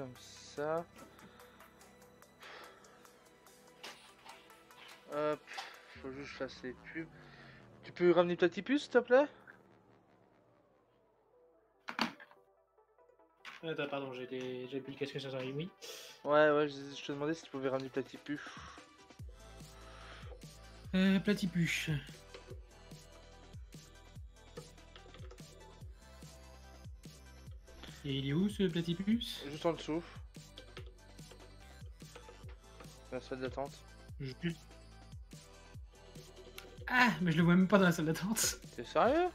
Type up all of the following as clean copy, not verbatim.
comme ça. Hop, faut juste que je fasse les pubs. Tu peux ramener Platypus, s'il te plaît? Attends, pardon, j'ai plus le casque chargé, oui. Ouais, je te demandais si tu pouvais ramener Platypus. Platypus. Et il est où ce platypus? Juste en dessous. La salle d'attente. Juste. Ah, mais je le vois même pas dans la salle d'attente. T'es sérieux?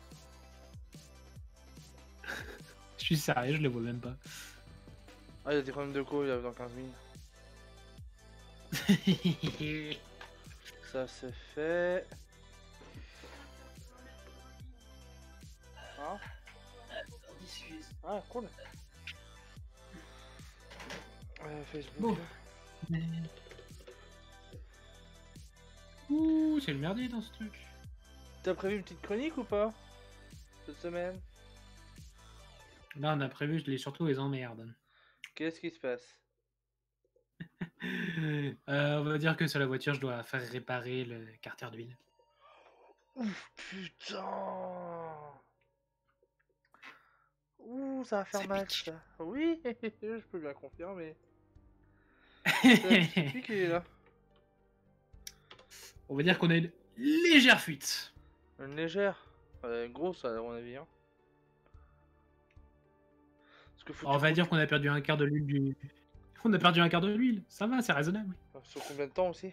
Je suis sérieux, je le vois même pas. Ah, il y a des problèmes de co, il y a dans 15 minutes. Ça c'est fait. Hein? Ah, cool. Facebook. Bon. Ouh, c'est le merdier dans ce truc. T'as prévu une petite chronique ou pas? Cette semaine? Là, on a prévu surtout les emmerdes. Qu'est-ce qui se passe? On va dire que sur la voiture, je dois faire réparer le carter d'huile. Ouf, putain! Ouh, ça va faire Ça mal pique. ça. Oui, je peux bien confirmer. C'est piqué là. On va dire qu'on a une légère fuite. Une légère. Grosse à mon avis. Hein. Parce que faut On va dire qu'on a perdu un quart de l'huile du... On a perdu un quart de l'huile. Ça va, c'est raisonnable. Sur combien de temps aussi?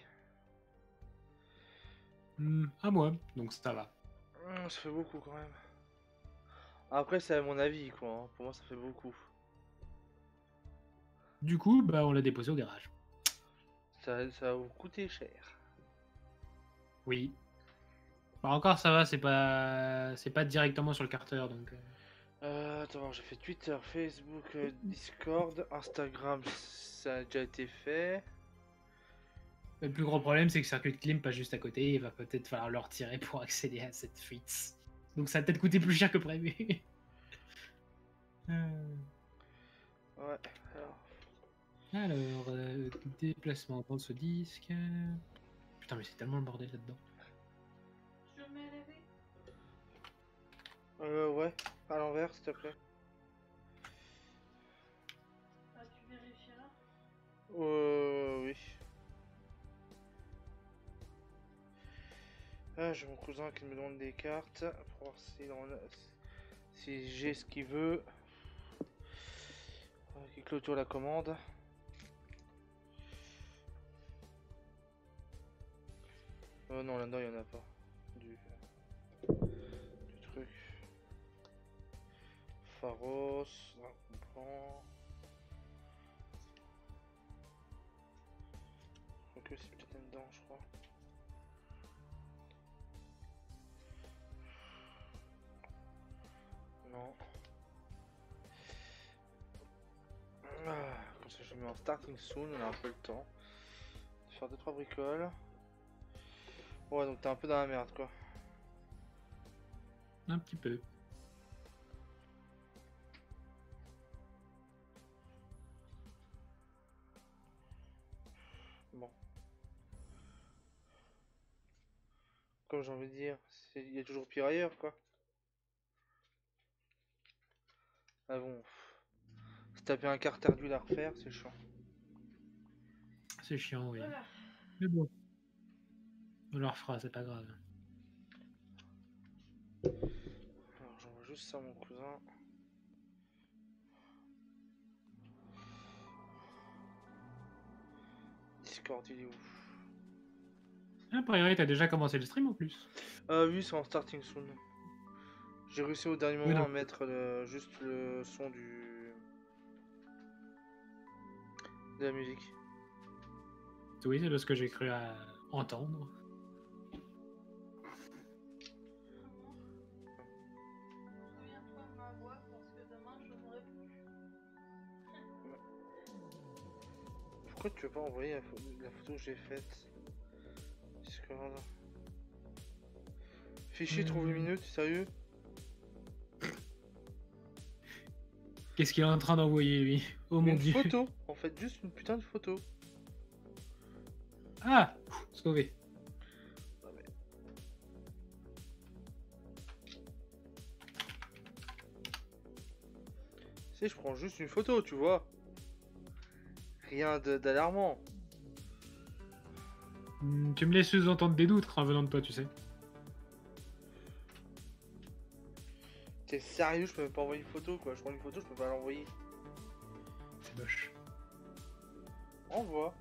Un mois, donc ça va. Ça fait beaucoup quand même. Après, c'est à mon avis quoi. Hein. Pour moi, ça fait beaucoup. Du coup, bah, on l'a déposé au garage. Ça va vous coûter cher. Oui. Bah, encore, ça va, c'est pas directement sur le carter, donc... Attends, j'ai fait Twitter, Facebook, Discord, Instagram, ça a déjà été fait. Le plus gros problème, c'est que Circuit Clim passe juste à côté, il va peut-être falloir le retirer pour accéder à cette fuite. Donc ça va peut-être coûter plus cher que prévu. Ouais, Alors, déplacement dans ce disque... Putain, mais c'est tellement le bordel là-dedans. Je le mets à laver. ouais, à l'envers s'il te plaît. Ah, tu vérifieras. Oui. Ah, j'ai mon cousin qui me demande des cartes pour voir si j'ai ce qu'il veut. Qui clôture la commande. Non, là-dedans il n'y en a pas. Du truc. Pharos, on comprend. Ok, c'est peut-être dedans, je crois. Non. Comme ça, je mets en starting soon, on a un peu le temps de faire 2-3 bricoles. Ouais, donc t'es un peu dans la merde, quoi. Un petit peu. Bon. Comme j'ai envie de dire, il y a toujours pire ailleurs, quoi. Ah bon. Se taper un carter d'huile à refaire, c'est chiant. C'est chiant, oui. Voilà. Mais bon. On le refera, c'est pas grave. Alors j'envoie juste ça à mon cousin. Discord, il est où? A priori, t'as déjà commencé le stream en plus. Oui, c'est en starting soon. J'ai réussi au dernier moment Oui, à mettre juste le son de la musique. Oui, c'est ce que j'ai cru à entendre. Souviens-toi de ma voix parce que demain je n'aurai plus. Pourquoi tu veux pas envoyer la photo que j'ai faite? Discord. Fichier trouve lumineux, t'es sérieux? Qu'est-ce qu'il est en train d'envoyer, lui? Oh mon Une dieu. photo, en fait, juste une putain de photo. Ah! Sauvé. Tu sais, je prends juste une photo, tu vois. Rien d'alarmant. Tu me laisses entendre des doutes en venant de toi, tu sais. T'es sérieux, je peux même pas envoyer une photo, quoi. Je prends une photo, je peux pas l'envoyer. C'est moche. Envoie.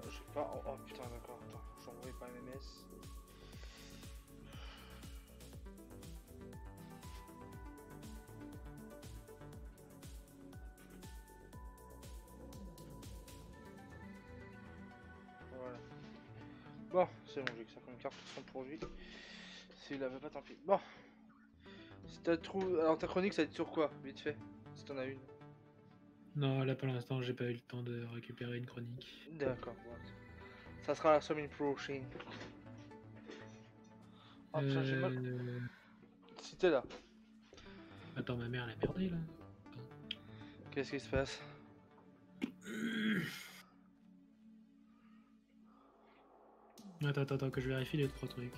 Je sais pas. Oh putain, d'accord, attends. Je t'envoie par MMS. Voilà. Bon, c'est bon, j'ai que ça comme carte pour lui. S'il l'avait pas, tant pis. Bon. Si t'as trouvé. Alors ta chronique, ça va être sur quoi, vite fait? Si t'en as une. Non, là pour l'instant, j'ai pas eu le temps de récupérer une chronique. D'accord, bon. Ça sera la semaine prochaine. Ah putain, j'ai mal. Si t'es là. Attends, ma mère, elle a merdé là. Qu'est-ce qui se passe? Attends, que je vérifie les 3 trucs.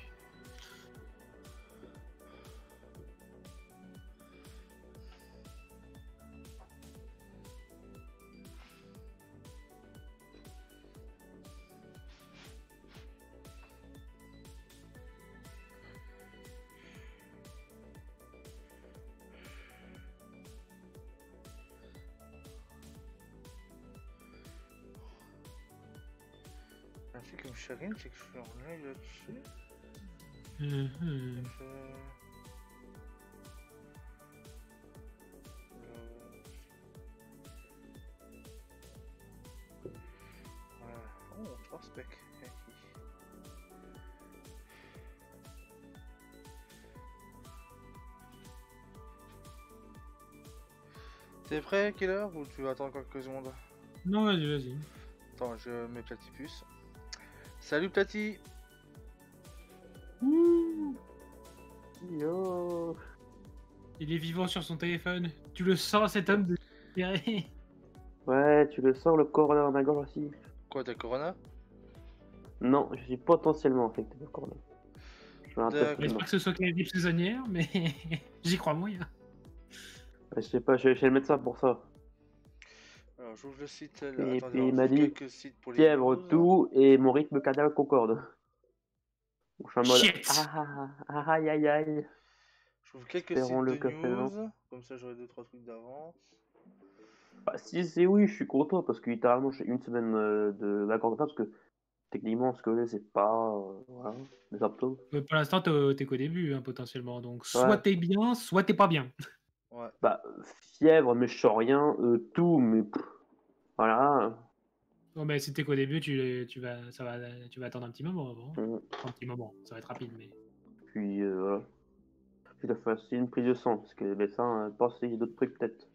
Un truc qui me chagrine, c'est que je suis en live là-dessus. Mhm. Oh, 3 specs. T'es prêt? Quelle heure? Ou tu vas attendre quelques secondes? Non, vas-y. Attends, je mets Platypus. Salut Platy! Ouh, Yo. il est vivant sur son téléphone. Tu le sens, cet homme de... Ouais, tu le sens, le corona dans ma gorge aussi. Quoi, t'as Corona? Non, je suis potentiellement infecté par corona. Je fais un test D'accord. demain. J'espère que ce soit qu'une grippe saisonnière, mais j'y crois moyen. Je sais pas, je suis chez le médecin pour ça. Alors, j'ouvre le site là. Et Attendez, puis alors, il m'a j'ouvre dit quelques sites pour les fièvre, news. tout, et mon rythme cardiaque concorde. Je suis en mode Shit. aïe aïe aïe. J'ouvre quelques Espérons sites le de café news. Comme ça, j'aurai 2-3 trucs d'avance. Bah, si c'est oui, je suis content parce que littéralement j'ai une semaine de vacances parce que techniquement ce que j'ai c'est pas voilà, des abdos. Pour l'instant, t'es qu'au début, hein, potentiellement. Donc, Ouais. soit t'es bien, soit t'es pas bien. Ouais. Bah fièvre mais je sens rien, tout mais voilà. Bon, mais si t'es qu'au début, tu vas attendre un petit moment avant. Mm. Enfin, un petit moment, ça va être rapide, mais... Puis voilà. Puis la fois c'est une prise de sang parce que les médecins pensent qu'il y a d'autres trucs peut-être.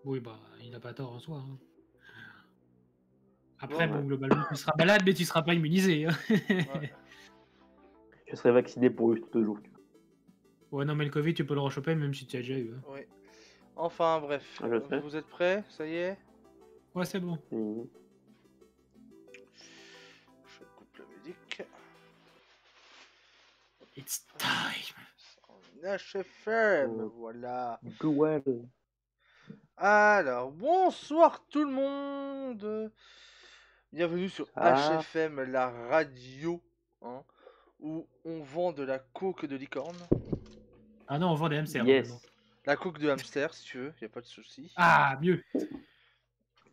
Oui, bah, il n'a pas tort en soi. Hein. Après, Ouais. bon, globalement, tu seras malade, mais tu seras pas immunisé. Hein. Ouais. Je serais vacciné pour juste 2 jours. Tu vois. Ouais, non, mais le Covid, tu peux le rechoper même si tu as déjà eu. Hein. Oui. Enfin, bref. Ah, je sais. Vous êtes prêts? Ça y est? Ouais, c'est bon. Et- Je coupe la musique. It's time. HFM, voilà. Duel. Alors, bonsoir tout le monde. Bienvenue sur Ah. HFM, la radio, hein, où on vend de la coke de licorne. Ah non, on vend des hamsters. Yes. normalement. La coke de hamster, si tu veux, y a pas de souci. Ah, mieux.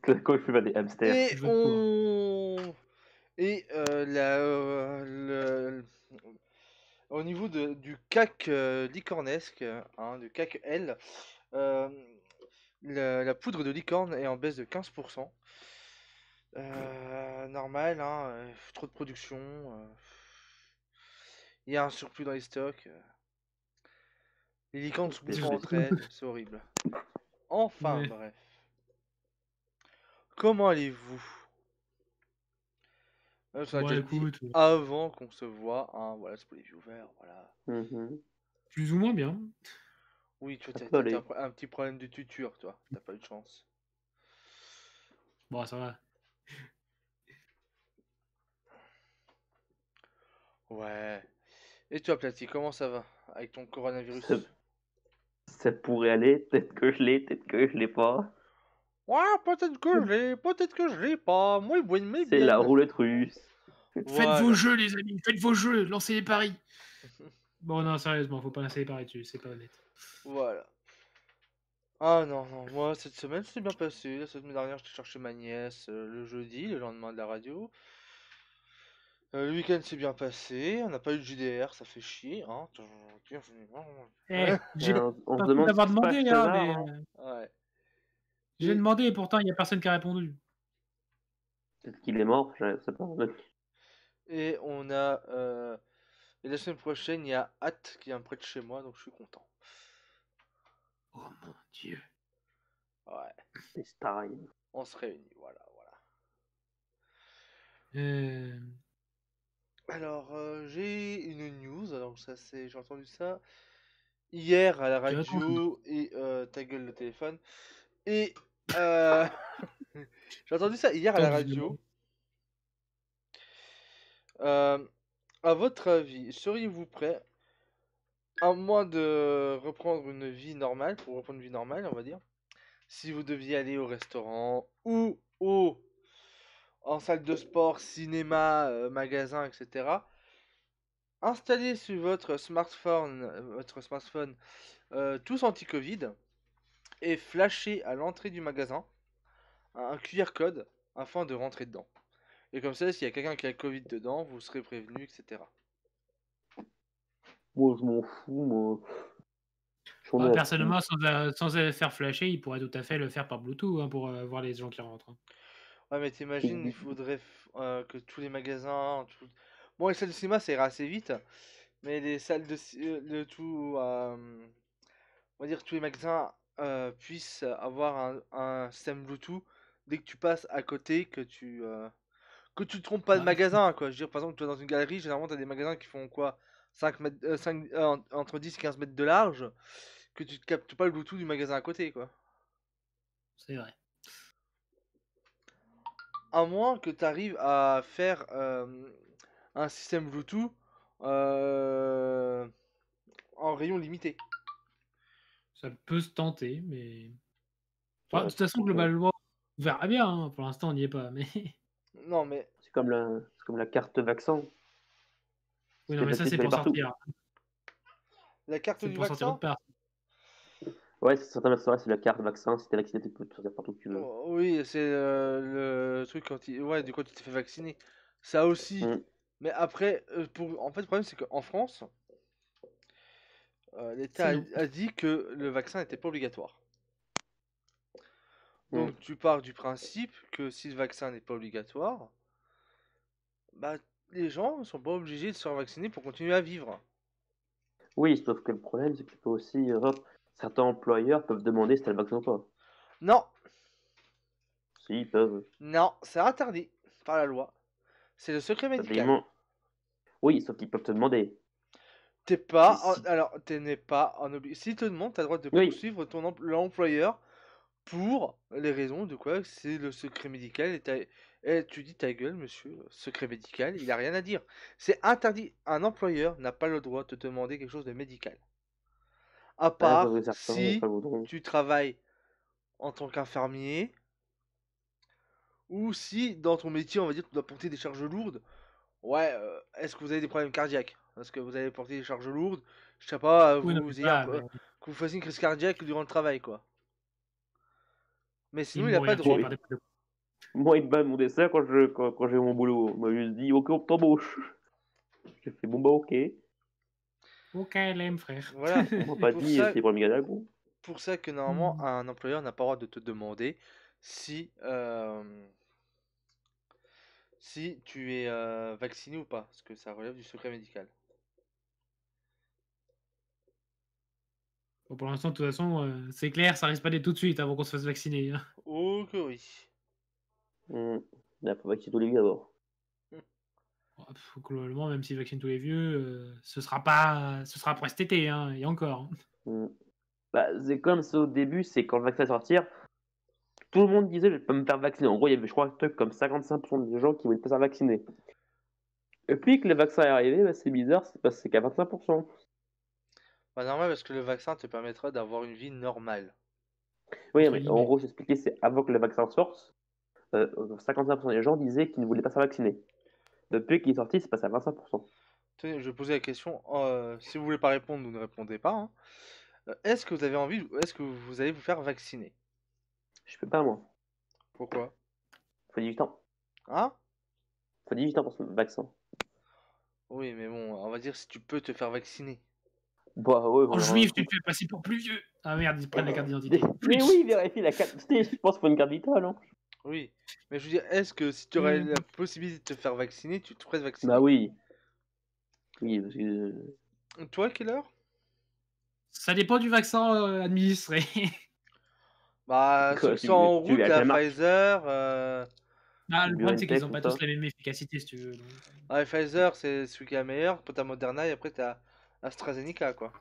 Quand je fais des hamsters. Et je veux au niveau du cac licornesque, hein, du cac L, euh, la poudre de licorne est en baisse de 15%. Normal, hein, trop de production. Il y a un surplus dans les stocks. Les licornes se bouffent entre elles, c'est horrible. Enfin, Ouais. bref. Comment allez-vous? Ça a Bon, déjà dit écoute, avant qu'on se voit, hein, voilà, c'est pour les viewers, voilà. Mhm. plus ou moins bien. Oui, toi, Ça t'as peut aller. un petit problème de tuture, toi. T'as pas eu de chance. Bon, ça va. Ouais. Et toi, Platy, comment ça va avec ton Ça, coronavirus? ça pourrait aller, peut-être que je l'ai, peut-être que je l'ai pas. Ouais, peut-être que je l'ai, peut-être que je l'ai pas. Muy bien, muy C'est la bien. roulette russe. Faites vos Voilà. jeux, les amis, faites vos jeux, lancez les paris. Bon, non, sérieusement, faut pas lancer les paris dessus, c'est pas honnête. Voilà. Ah non, non, moi, cette semaine, c'est bien passé. La semaine dernière, j'étais chercher ma nièce le jeudi, le lendemain de la radio. Le week-end s'est bien passé. On n'a pas eu de JDR, ça fait chier, hein. Eh, j'ai On pas se tout demande ce d'avoir qui se passe demandé, chez hein, César. mais Hein. Ouais. j'ai Et, demandé et pourtant il y a personne qui a répondu. Peut-être qu'il est mort, je sais pas. et on a. Et la semaine prochaine, il y a Hâte qui vient près de chez moi, donc je suis content. Oh mon dieu. Ouais, C'est Starine. on se réunit, voilà, voilà. Euh, Alors, j'ai une news, alors ça c'est, j'ai entendu ça hier à la tu racontes. radio et ta gueule le téléphone. Et euh, j'ai entendu ça hier à la Tant radio. Euh, à votre avis, seriez-vous prêt, à moins de reprendre une vie normale, pour reprendre une vie normale, on va dire, si vous deviez aller au restaurant ou en salle de sport, cinéma, magasin, etc. Installez sur votre smartphone tous anti-Covid et flashez à l'entrée du magasin un QR code afin de rentrer dedans. Et comme ça, s'il y a quelqu'un qui a le Covid dedans, vous serez prévenu, etc. Moi, je m'en fous, moi. J'en ai Bah, à personnellement, foutre. sans faire flasher, il pourrait tout à fait le faire par Bluetooth hein, pour voir les gens qui rentrent. Hein. Ouais, mais t'imagines, il faudrait que tous les magasins. Bon, les salles de cinéma, ça ira assez vite. Mais les salles de tout. On va dire que tous les magasins puissent avoir un système Bluetooth dès que tu passes à côté, que tu te trompes pas de Bah, magasin, quoi. Je veux dire, par exemple, tu vas dans une galerie, généralement, t'as des magasins qui font quoi? 5 mètres, entre 10 et 15 mètres de large, que tu captes pas le Bluetooth du magasin à côté, quoi. c'est vrai. À moins que tu arrives à faire un système Bluetooth euh, en rayon limité. Ça peut se tenter, mais. Ça Enfin, de va toute façon, compliqué. globalement, on verra bien. Hein. Pour l'instant, on n'y est pas. Mais... Non, mais C'est comme la carte vaccin. Oui, C'était non, mais ça, facile, c'est il fallait pour partout. sortir. la carte C'est du pour sortir vaccin? autre part. Ouais, c'est certain, c'est la carte vaccin. Si t'es vacciné, tu peux sortir partout que tu veux. Oh, oui, c'est le truc ouais, du coup, tu t'es fait vacciner. Ça aussi. Mm. Mais après, en fait, le problème, c'est qu'en France, l'État C'est non. a dit que le vaccin n'était pas obligatoire. Mm. Donc, tu pars du principe que si le vaccin n'est pas obligatoire, bah, les gens ne sont pas obligés de se faire vacciner pour continuer à vivre. Oui, sauf que le problème, c'est que tu peux aussi, hop, certains employeurs peuvent demander si t'as le vaccin ou pas. Non, Si, ils peuvent. non, c'est interdit par la loi. C'est le secret médical. Techniquement. Oui, sauf qu'ils peuvent te demander. T'es pas, Si- alors, tu n'es pas en obligation. S'il te demande, t'as le droit de Oui, poursuivre l'employeur pour les raisons de quoi c'est le secret médical et tu dis ta gueule, monsieur, secret médical, il a rien à dire. C'est interdit. Un employeur n'a pas le droit de te demander quelque chose de médical. À ah, je vois part certains, il n'y a si pas le voudront. tu travailles en tant qu'infirmier ou si dans ton métier, on va dire, tu dois porter des charges lourdes. Ouais, est-ce que vous avez des problèmes cardiaques? Est-ce que vous allez porter des charges lourdes? Je sais pas, Oui, non, mais voilà, mais que vous fassiez une crise cardiaque durant le travail, quoi. Mais ils sinon, il a pas mourir de tués droit. par des balles. Moi, il m'a demandé ça quand j'ai eu mon boulot. Il m'a juste dit, ok, on t'embauche. J'ai fait, bon bah ok. Ok, LM, frère. Voilà. On m'a C'est pas pour dit, ça, c'était pour le méga gros. pour ça que normalement, un employeur n'a pas le droit de te demander si, si tu es vacciné ou pas, parce que ça relève du secret médical. Bon, pour l'instant, de toute façon, c'est clair, ça risque pas d'être tout de suite avant qu'on se fasse vacciner. Hein. Oh que oui. Il faut vacciner tous les gars d'abord. Globalement, même s'ils vaccinent tous les vieux, ce sera pour cet été, hein, et encore. Mm. Bah, c'est comme ça au début, c'est quand le vaccin sortir, tout le monde disait je vais pas me faire vacciner. En gros, il y avait, je crois, un truc comme 55% des gens qui voulaient pas se faire vacciner. Et puis que le vaccin est arrivé, bah, c'est bizarre, c'est passé qu'à 25%. Bah normal parce que le vaccin te permettra d'avoir une vie normale. Oui, Entre mais en guillemets. gros, j'expliquais, c'est avant que le vaccin sorte, 55% des gens disaient qu'ils ne voulaient pas se faire vacciner. Depuis qu'il est sorti, c'est passé à 25%. Tenez, je vais poser la question. Si vous voulez pas répondre, vous ne répondez pas, hein. Est-ce que vous avez envie, est-ce que vous allez vous faire vacciner? Je peux pas, moi. Pourquoi? Faut 18 ans. Hein? Faut 18 ans pour ce vaccin. Oui, mais bon, on va dire si tu peux te faire vacciner. Bah ouais, En juif, tu te fais passer pour plus vieux. Ah merde, ils prennent la carte d'identité. Mais oui, vérifie la carte d'identité. Je pense qu'il faut une carte vitale, hein. Oui, mais je veux dire, est-ce que si tu aurais la possibilité de te faire vacciner, tu te ferais vacciner? Bah oui. Oui, parce que. Toi, quelle heure? Ça dépend du vaccin administré. Bah, ceux Quoi, qui sont en tu route, veux la la marque Pfizer. Ah, le problème, c'est qu'ils BioNTech, ont pas tout tous ça. la même efficacité, si tu veux. donc. Ouais, Pfizer, c'est celui qui est la meilleure. Après, t'as Moderna et après, t'as AstraZeneca, quoi.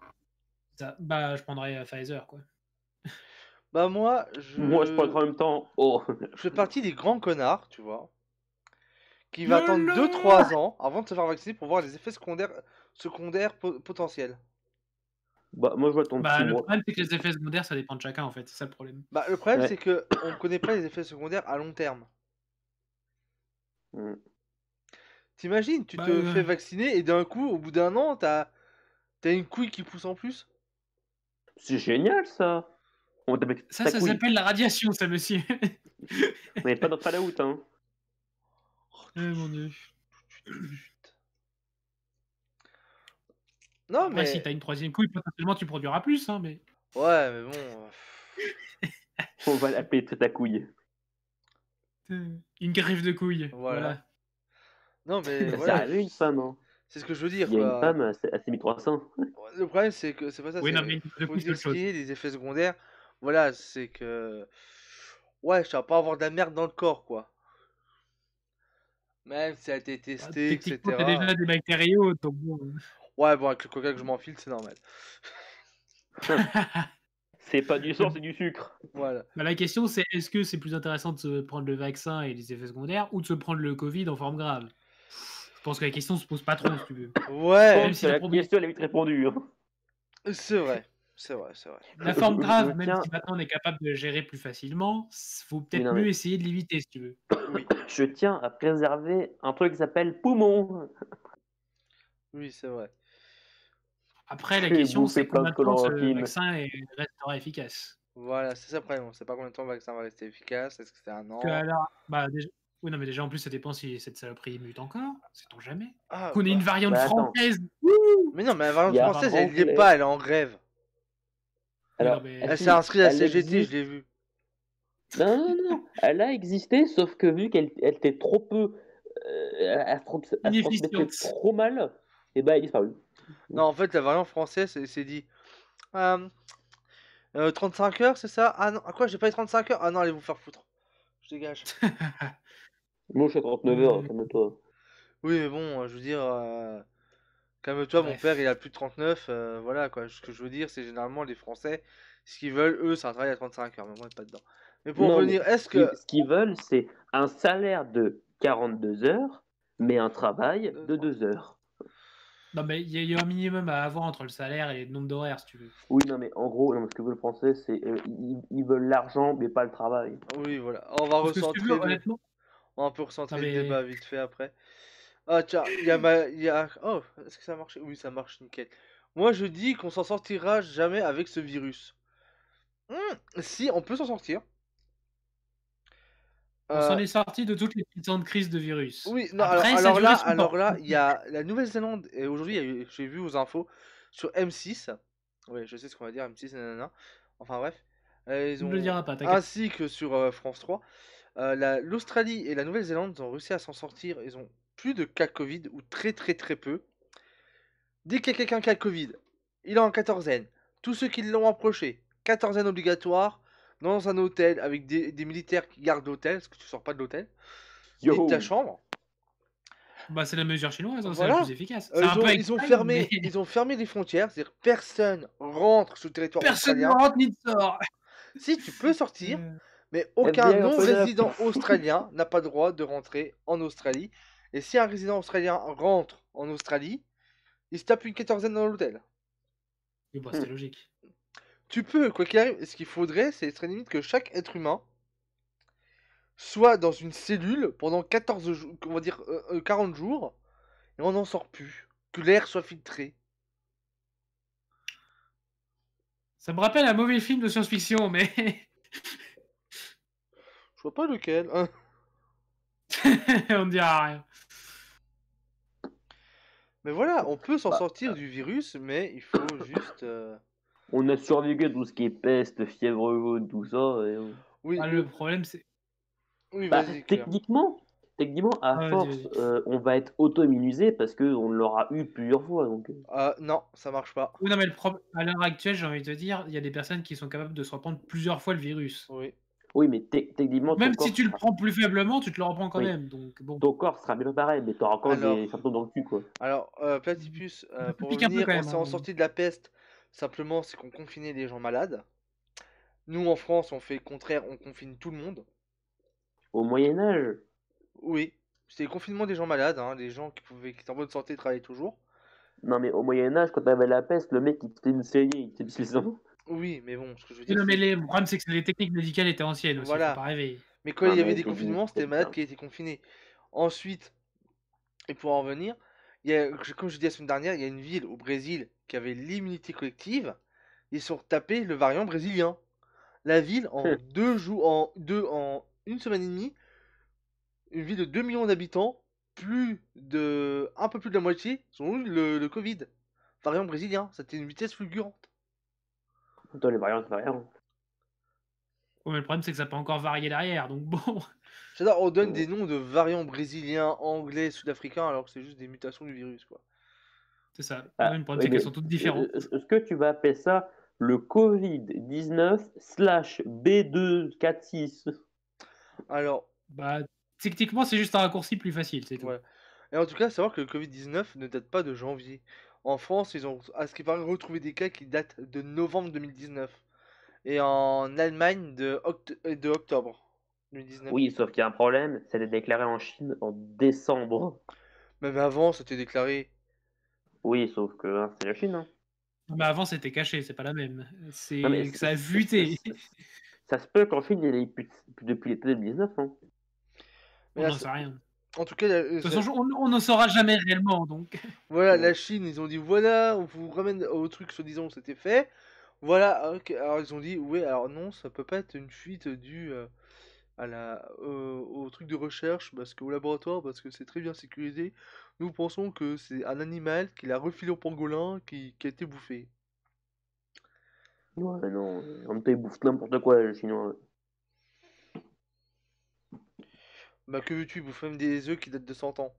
Bah, je prendrais Pfizer, quoi. Bah, moi, Moi, je prends en même temps. Oh. je fais partie des grands connards, tu vois, qui va attendre YOLO 2-3 ans avant de se faire vacciner pour voir les effets secondaires potentiels. Bah, moi, je vais attendre 6 Bah, le mois. problème, c'est que les effets secondaires, ça dépend de chacun, en fait. C'est ça le problème. Bah, le problème, Ouais. c'est que on connaît pas les effets secondaires à long terme. Mm. T'imagines, tu Bah, te fais vacciner et d'un coup, au bout d'un an, t'as une couille qui pousse en plus? C'est génial, ça. On va taper ça ta couille. s'appelle la radiation, ça, monsieur. Mais pas dans Fallout, hein. Mon dieu. Non, Après, si mais. t'as une troisième couille, potentiellement, tu produiras plus, hein, mais. Ouais, mais bon. On va l'appeler ta couille. Une greffe de couilles. Voilà. Voilà. Non, mais C'est voilà. arrivé une femme, hein. C'est ce que je veux dire, Il y a une quoi. femme, elle s'est mis 300. Le problème, c'est que c'est pas ça. Oui, non, c'est- mais une greffe de Faut couilles, c'est dire autre ce qui chose. est, les effets secondaires. Voilà, c'est que. Ouais, je vas pas avoir de la merde dans le corps, quoi. Même si ça a été Bah, testé, techniquement, etc. t'as déjà des bactériaux, donc bon. Ouais, bon, avec le coca que je m'enfile, c'est normal. C'est pas du sang, c'est du sucre. Voilà. Bah, la question, c'est est-ce que c'est plus intéressant de se prendre le vaccin et les effets secondaires ou de se prendre le Covid en forme grave? Je pense que la question se pose pas trop, si tu veux. Je Ouais, pense si que la la probabilité- question, elle est vite répondue, hein. c'est vrai. C'est vrai, c'est vrai. La forme je grave, même tiens- si maintenant on est capable de gérer plus facilement, faut peut-être non, mieux mais- essayer de l'éviter, si tu veux. Oui, Je tiens à préserver un truc qui s'appelle poumon. oui, c'est vrai. Après, la J'ai question, bouffé c'est plein combien de de temps ce chloroquine. vaccin restera efficace. Voilà, c'est ça le problème. On sait pas combien de temps le vaccin va rester efficace. Est-ce que c'est un Que an? alors, bah, déjà... Oui, non, mais déjà, en plus, ça dépend si cette saloperie mute encore. Sait-on jamais. Ah, Qu'on ait une variante Bah, attends. française. Mais non, mais la variante Il y a française, un elle y est grand pas, elle est en grève. Oui, Alors, non, mais- Elle si, s'est inscrite à la elle CGT, existe. je l'ai vu. Non. Elle a existé, sauf que vu qu'elle était trop peu. Elle se transmettait Inefficiente. trop mal, et bah, elle est disparue. Non, en fait, la variante française, elle s'est dit 35 heures, c'est ça? Ah non, à quoi, j'ai pas eu 35 heures? Ah non, allez vous faire foutre. Je dégage. Moi, je suis à 39 heures, calme-toi. Oui, mais bon, je veux dire, calme-toi, mon Bref. père, il a plus de 39, voilà quoi. Ce que je veux dire, c'est généralement les Français, ce qu'ils veulent, eux, c'est un travail à 35 heures, mais moi, pas dedans. Mais pour Non, revenir, mais est-ce que. ce qu'ils veulent, c'est un salaire de 42 heures, mais un travail de 2 heures. Non, mais il y a un minimum à avoir entre le salaire et le nombre d'horaires, si tu veux. Oui, non, mais en gros, non, ce que veut le français, c'est ils veulent l'argent, mais pas le travail. Oui, voilà, on va Parce que si tu veux, recentrer honnêtement, on va un peu recentrer Non, le mais- débat vite fait après. Ah tiens, Oh, est-ce que ça marche? Oui, ça marche nickel. Moi, je dis qu'on s'en sortira jamais avec ce virus. Si, on peut s'en sortir. on s'en Euh, est sorti de toutes les petites crises de virus. Oui, non, Après, ça a alors duré là, son temps. il y a la Nouvelle-Zélande, et aujourd'hui, j'ai vu aux infos, sur M6, ouais, je sais ce qu'on va dire, M6, nanana, enfin bref, ils Tu ne le ont, diras pas, t'inquiète. ainsi que sur France 3, l'Australie et la Nouvelle-Zélande ont réussi à s'en sortir, ils ont plus de cas Covid, ou très très très peu. Dès qu'il y a quelqu'un qui a le Covid, il est en quatorzaine, tous ceux qui l'ont approché, quatorzaine obligatoire, dans un hôtel, avec des militaires qui gardent l'hôtel, parce que tu sors pas de l'hôtel, et de Yo! ta chambre. Bah, c'est la mesure chinoise, hein, c'est Voilà. la plus efficace. C'est un peu Ils ont extrême, fermé, mais ils ont fermé les frontières, c'est-à-dire personne rentre sur le territoire personne ne australien. rentre ni ne sort. Si tu peux sortir, Euh, mais aucun FBI en fenêtre. non-résident australien n'a pas le droit de rentrer en Australie. Et si un résident australien rentre en Australie, il se tape une quatorzaine dans l'hôtel. oui, bah, c'était logique. Tu peux, quoi qu'il arrive, ce qu'il faudrait, c'est serait limite que chaque être humain soit dans une cellule pendant 14 jours, on va dire 40 jours, et on n'en sort plus. Que l'air soit filtré. Ça me rappelle un mauvais film de science-fiction, mais Je vois pas lequel. Hein. on ne dira rien. Mais voilà, on peut s'en Bah, sortir du virus, mais il faut juste... On a survécu à tout ce qui est peste, fièvre jaune, tout ça. Et... Oui, Ah, le problème, c'est. oui, Bah, vas-y, Claire. techniquement, à Ah, vas-y, force, vas-y. on va être auto-immunisé parce qu'on l'aura eu plusieurs fois. Donc... Non, ça marche pas. Oui, non, mais à l'heure actuelle, j'ai envie de te dire, il y a des personnes qui sont capables de se reprendre plusieurs fois le virus. Oui. Oui, mais techniquement, Même ton si corps tu le sera- prends plus faiblement, tu te le reprends quand Oui. même. Donc, bon, ton corps sera bien pareil, mais tu auras encore Alors- des symptômes dans le cul, quoi. Alors, Platypus, Ça pour pique un peu revenir, quand on même, s'est hein. en sorti de la peste. Simplement, c'est qu'on confinait les gens malades. Nous, en France, on fait le contraire, on confine tout le monde. Au Moyen-Âge, Oui, c'est le confinement des gens malades, hein, les gens qui étaient en bonne santé travaillaient toujours. non, mais au Moyen-Âge, quand t'avais la peste, le mec il te fait une saignée, il te dit ça. Oui, mais bon, ce que je veux Oui, dire, non, mais c'est... le problème, c'est que les techniques médicales étaient anciennes aussi, Voilà. faut pas rêver. Mais quand Non, il y avait mais des confinements, c'était les c'est malades ça. qui étaient confinés. Ensuite, et pour en revenir, il y a, comme je dis la semaine dernière, il y a une ville au Brésil qui avait l'immunité collective. Ils sont tapés le variant brésilien. La ville, en 2 jours, en une semaine et demie, une ville de 2 millions d'habitants, un peu plus de la moitié ont eu le Covid. Variant brésilien, c'était une vitesse fulgurante. Toi, les variantes, c'est rien. Ouais, mais le problème, c'est que ça peut encore varier derrière. Donc, bon, J'adore, on donne des noms de variants brésiliens, anglais, sud-africains, alors que c'est juste des mutations du virus, quoi. c'est ça. Ah, Ouais, le problème, oui, c'est qu'elles mais sont toutes différentes. est-ce que tu vas appeler ça le Covid-19/B246? Alors, Bah, techniquement, c'est juste un raccourci plus facile, c'est tout. ouais. Et en tout cas, savoir que le Covid-19 ne date pas de janvier. En France, ils ont, à ce qui paraît, retrouvé des cas qui datent de novembre 2019. Et en Allemagne, de octobre 2019. Oui, sauf qu'il y a un problème, ça a été déclaré en Chine en décembre. Même avant, c'était déclaré. Oui, sauf que hein, c'est la Chine. Hein. Mais avant, c'était caché, c'est pas la même. Non, mais C'est que ça a vuité. ça se peut qu'en Chine, il y ait plus depuis l'été 2019. Hein. Mais On là, n'en sait rien. en tout cas, De toute façon, on n'en saura jamais réellement, donc. voilà, Ouais. la Chine, ils ont dit voilà, on vous ramène au truc soi-disant où c'était fait. Voilà, ok. Alors ils ont dit ouais, alors non, ça peut pas être une fuite due au truc de recherche parce qu'au laboratoire, parce que c'est très bien sécurisé. Nous pensons que c'est un animal qui l'a refilé au pangolin qui a été bouffé. Ouais, non, en même temps, ils bouffent n'importe quoi, les Chinois. Bah que veux-tu, ils bouffent même des œufs qui datent de 100 ans.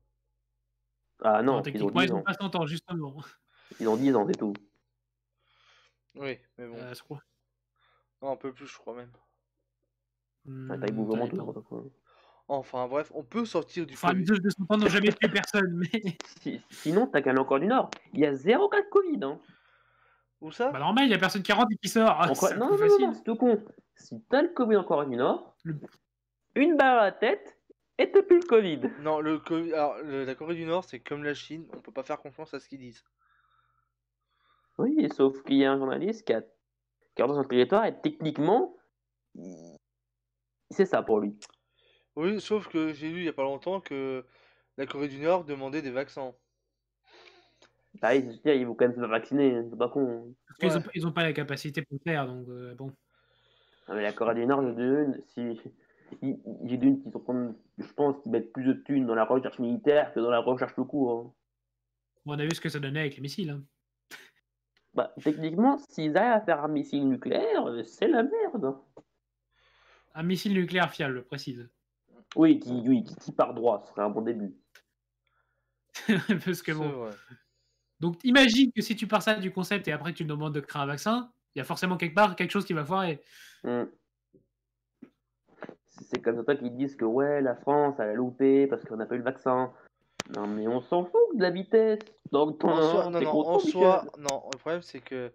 Ah Non, non, ils ont techniquement, 10 ils ont ans. pas 100 ans, justement. Ils ont 10 ans, c'est tout. Oui, mais bon. Je crois. Non, un peu plus, je crois même. Enfin, ils bouffent Ça vraiment dépend. tout. Quoi. Enfin bref, on peut sortir du Enfin, Covid. les œufs de 100 ans n'ont jamais tué personne, mais. Sinon, t'as qu'à encore du Nord. Il y a 0 cas de Covid. Hein. Où ça? Bah, normal, il y a personne qui rentre et qui sort. Ah, Encore... c'est Non, plus non, non, facile. non, c'est tout con. Si t'as le Covid encore du Nord, Le- une balle à la tête et t'as plus le Covid. Non, le Covid. Alors, la Corée du Nord, c'est comme la Chine, on peut pas faire confiance à ce qu'ils disent. Oui, sauf qu'il y a un journaliste qui a dans son territoire et techniquement, c'est ça pour lui. Oui, sauf que j'ai lu il y a pas longtemps que la Corée du Nord demandait des vaccins. Bah, ils vont quand même se faire vacciner, c'est pas con. Parce qu'ils Ouais. ils ont pas la capacité pour le faire, donc bon. Ah, mais la Corée du Nord, j'ai d'une qui sont, je pense, qu'ils mettent plus de thunes dans la recherche militaire que dans la recherche tout court. Hein. On a vu ce que ça donnait avec les missiles. Hein. Bah, techniquement, s'ils arrivent à faire un missile nucléaire, c'est la merde. Hein. Un missile nucléaire fiable, je précise. Oui, qui part droit, ce serait un bon début. Parce que C'est bon. vrai. Donc imagine que si tu pars ça du concept et après tu nous demandes de créer un vaccin, il y a forcément quelque part quelque chose qui va foirer. C'est comme ça qu'ils disent que ouais, la France, elle a loupé parce qu'on n'a pas eu le vaccin. Non, mais on s'en fout de la vitesse. Donc, t'en En as soi, un, non, t'es non, en content, soi, Michel. non. Le problème, c'est que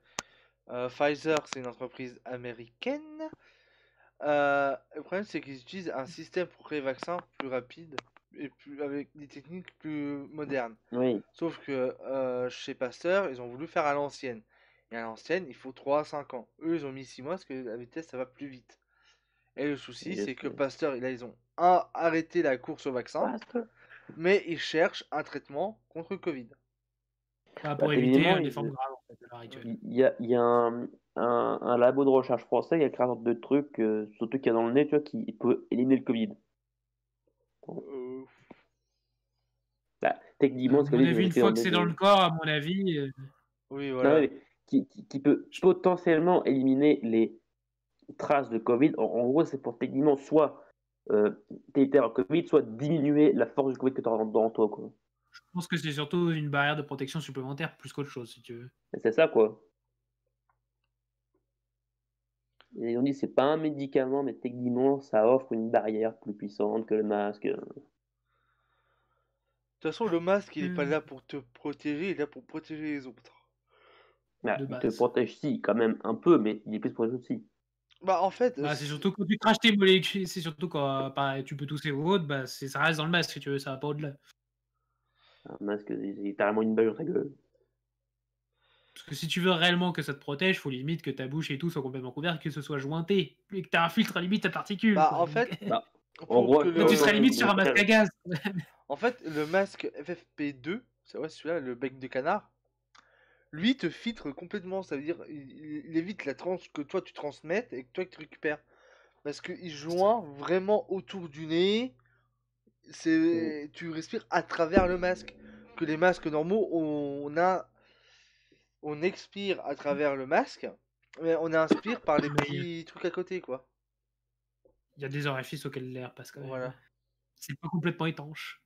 Pfizer, c'est une entreprise américaine. Le problème, c'est qu'ils utilisent un système pour créer vaccins plus rapide et plus, avec des techniques plus modernes. Oui, Sauf que chez Pasteur, ils ont voulu faire à l'ancienne. Et à l'ancienne, il faut 3 à 5 ans. Eux, ils ont mis 6 mois parce que la vitesse, ça va plus vite. Et le souci, je c'est que sais. Pasteur, là, ils ont arrêté la course au vaccin, Parce que, mais ils cherchent un traitement contre le Covid. Bah, bah, pour éviter évidemment, les formes graves en fait, à l'heure actuelle. il y a un labo de recherche français, il a créé un sorte de truc, surtout qu'il y a dans le nez, tu vois, qui peut éliminer le Covid. Bon, Euh, bah, À techniquement, ce mon Covid, il est avis, une injecté dans fois le que nez c'est dans le de. corps, à mon avis, oui, Non, voilà. mais qui peut je- potentiellement éliminer les traces de Covid. En gros, c'est pour techniquement soit t'éviter un Covid, soit diminuer la force du Covid que tu as dans toi, quoi. je pense que c'est surtout une barrière de protection supplémentaire plus qu'autre chose, si tu veux. Et c'est ça, quoi. Et on dit c'est pas un médicament, mais techniquement, ça offre une barrière plus puissante que le masque. De toute façon, le masque, il est pas Hmm, là pour te protéger, il est là pour protéger les autres. Bah, de il te base. protège, si, quand même, un peu, mais il est plus protégé aussi. Bah, en fait, Bah, c'est surtout quand tu craches tes molécules, c'est surtout quand pareil, tu peux tousser ou autre, bah, ça reste dans le masque, si tu veux, ça va pas au-delà. Un masque, c'est littéralement une balle dans ta gueule. Parce que si tu veux réellement que ça te protège, faut limite que ta bouche et tout soit complètement couverte, que ce soit jointé, et que t'as un filtre limite à particules, bah, quoi. en Donc, fait, Bah, en pour gros, que là, tu serais le, limite sur un masque à gaz. en fait, le masque FFP2, c'est vrai, celui-là, le bec de canard, lui te filtre complètement. Ça veut dire, il évite la tranche que toi tu transmettes et que toi tu récupères. Parce qu'il joint vraiment autour du nez. Tu respires à travers le masque. Que les masques normaux, on expire à travers le masque, mais on inspire par les Mais petits trucs à côté, quoi. il y a des orifices auxquels l'air passe quand même. Voilà. C'est pas complètement étanche.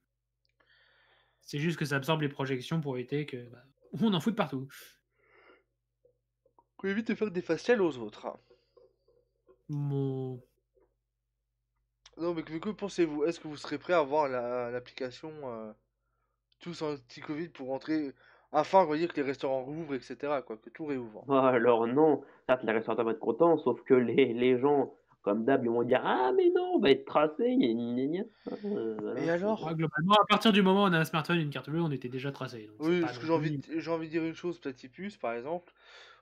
C'est juste que ça absorbe les projections pour éviter que bah, on en fout de partout. Qu'on évite de faire des faciales aux autres. Mon... Non, mais que pensez-vous? Est-ce que vous serez prêt à avoir l'application tous anti-Covid pour rentrer afin, vous voyez, que les restaurants rouvrent, etc., quoi, que tout réouvre? alors non, certes, les restaurateurs vont être contents, sauf que les gens, comme d'hab, ils vont dire ah mais non, on va être tracé, gna gna gna gna. Voilà, Et alors? Globalement, à partir du moment où on a un smartphone et une carte bleue, on était déjà tracé. Donc c'est Oui, pas parce que non plus. j'ai envie de dire une chose, Platypus, par exemple.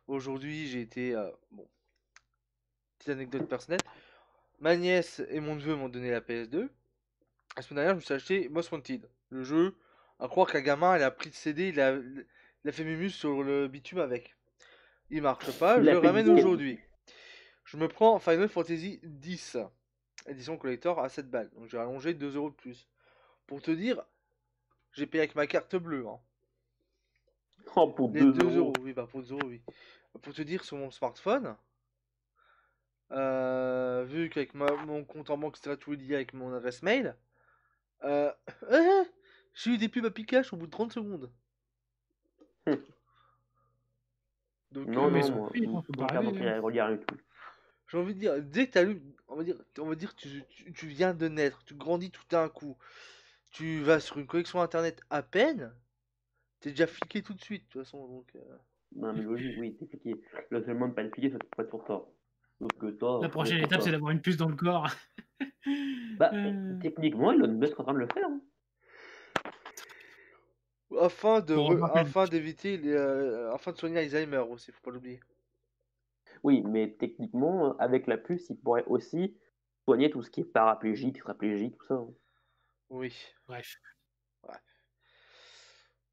Aujourd'hui, j'ai été, bon, petite anecdote personnelle. Ma nièce et mon neveu m'ont donné la PS2. La semaine dernière, je me suis acheté Most Wanted. Le jeu, à croire qu'un gamin, il a pris le CD, il a fait mémuse sur le bitume avec. Il marche pas, il je a le fait ramène disquette. aujourd'hui. Je me prends Final Fantasy X, édition collector à 7 balles. Donc j'ai rallongé 2 euros de plus. Pour te dire, j'ai payé avec ma carte bleue, hein. Oh, pour Les 2 2 euros. euros, oui, bah pour 2 euros, oui. Pour te dire, sur mon smartphone, vu qu'avec mon compte en banque, etc., tout est lié avec mon adresse mail, euh, j'ai eu des pubs à Pikachu au bout de 30 secondes. Donc, Non, Mais non, ils sont moi, copiés, hein, faut pas mon carte rêver. Hein. bancaire, regarde et tout. j'ai envie de dire, dès que t'as lu, on va dire que tu viens de naître, tu grandis tout d'un coup, tu vas sur une connexion internet à peine, t'es déjà fliqué tout de suite, de toute façon. Donc, Non, mais logique, oui, t'es piqué. Le seul monde pas être piqué, c'est pas être sur toi. Donc La toi, faut prochaine être étape, c'est toi. d'avoir une puce dans le corps. Bah, Euh, techniquement, Elon Musk est en train de le faire, hein. Pour avoir fait afin d'éviter afin de soigner Alzheimer aussi, faut pas l'oublier. Oui, mais techniquement, avec la puce, il pourrait aussi soigner tout ce qui est paraplégie, tétraplégie, tout ça, hein. Oui. Bref. Ouais.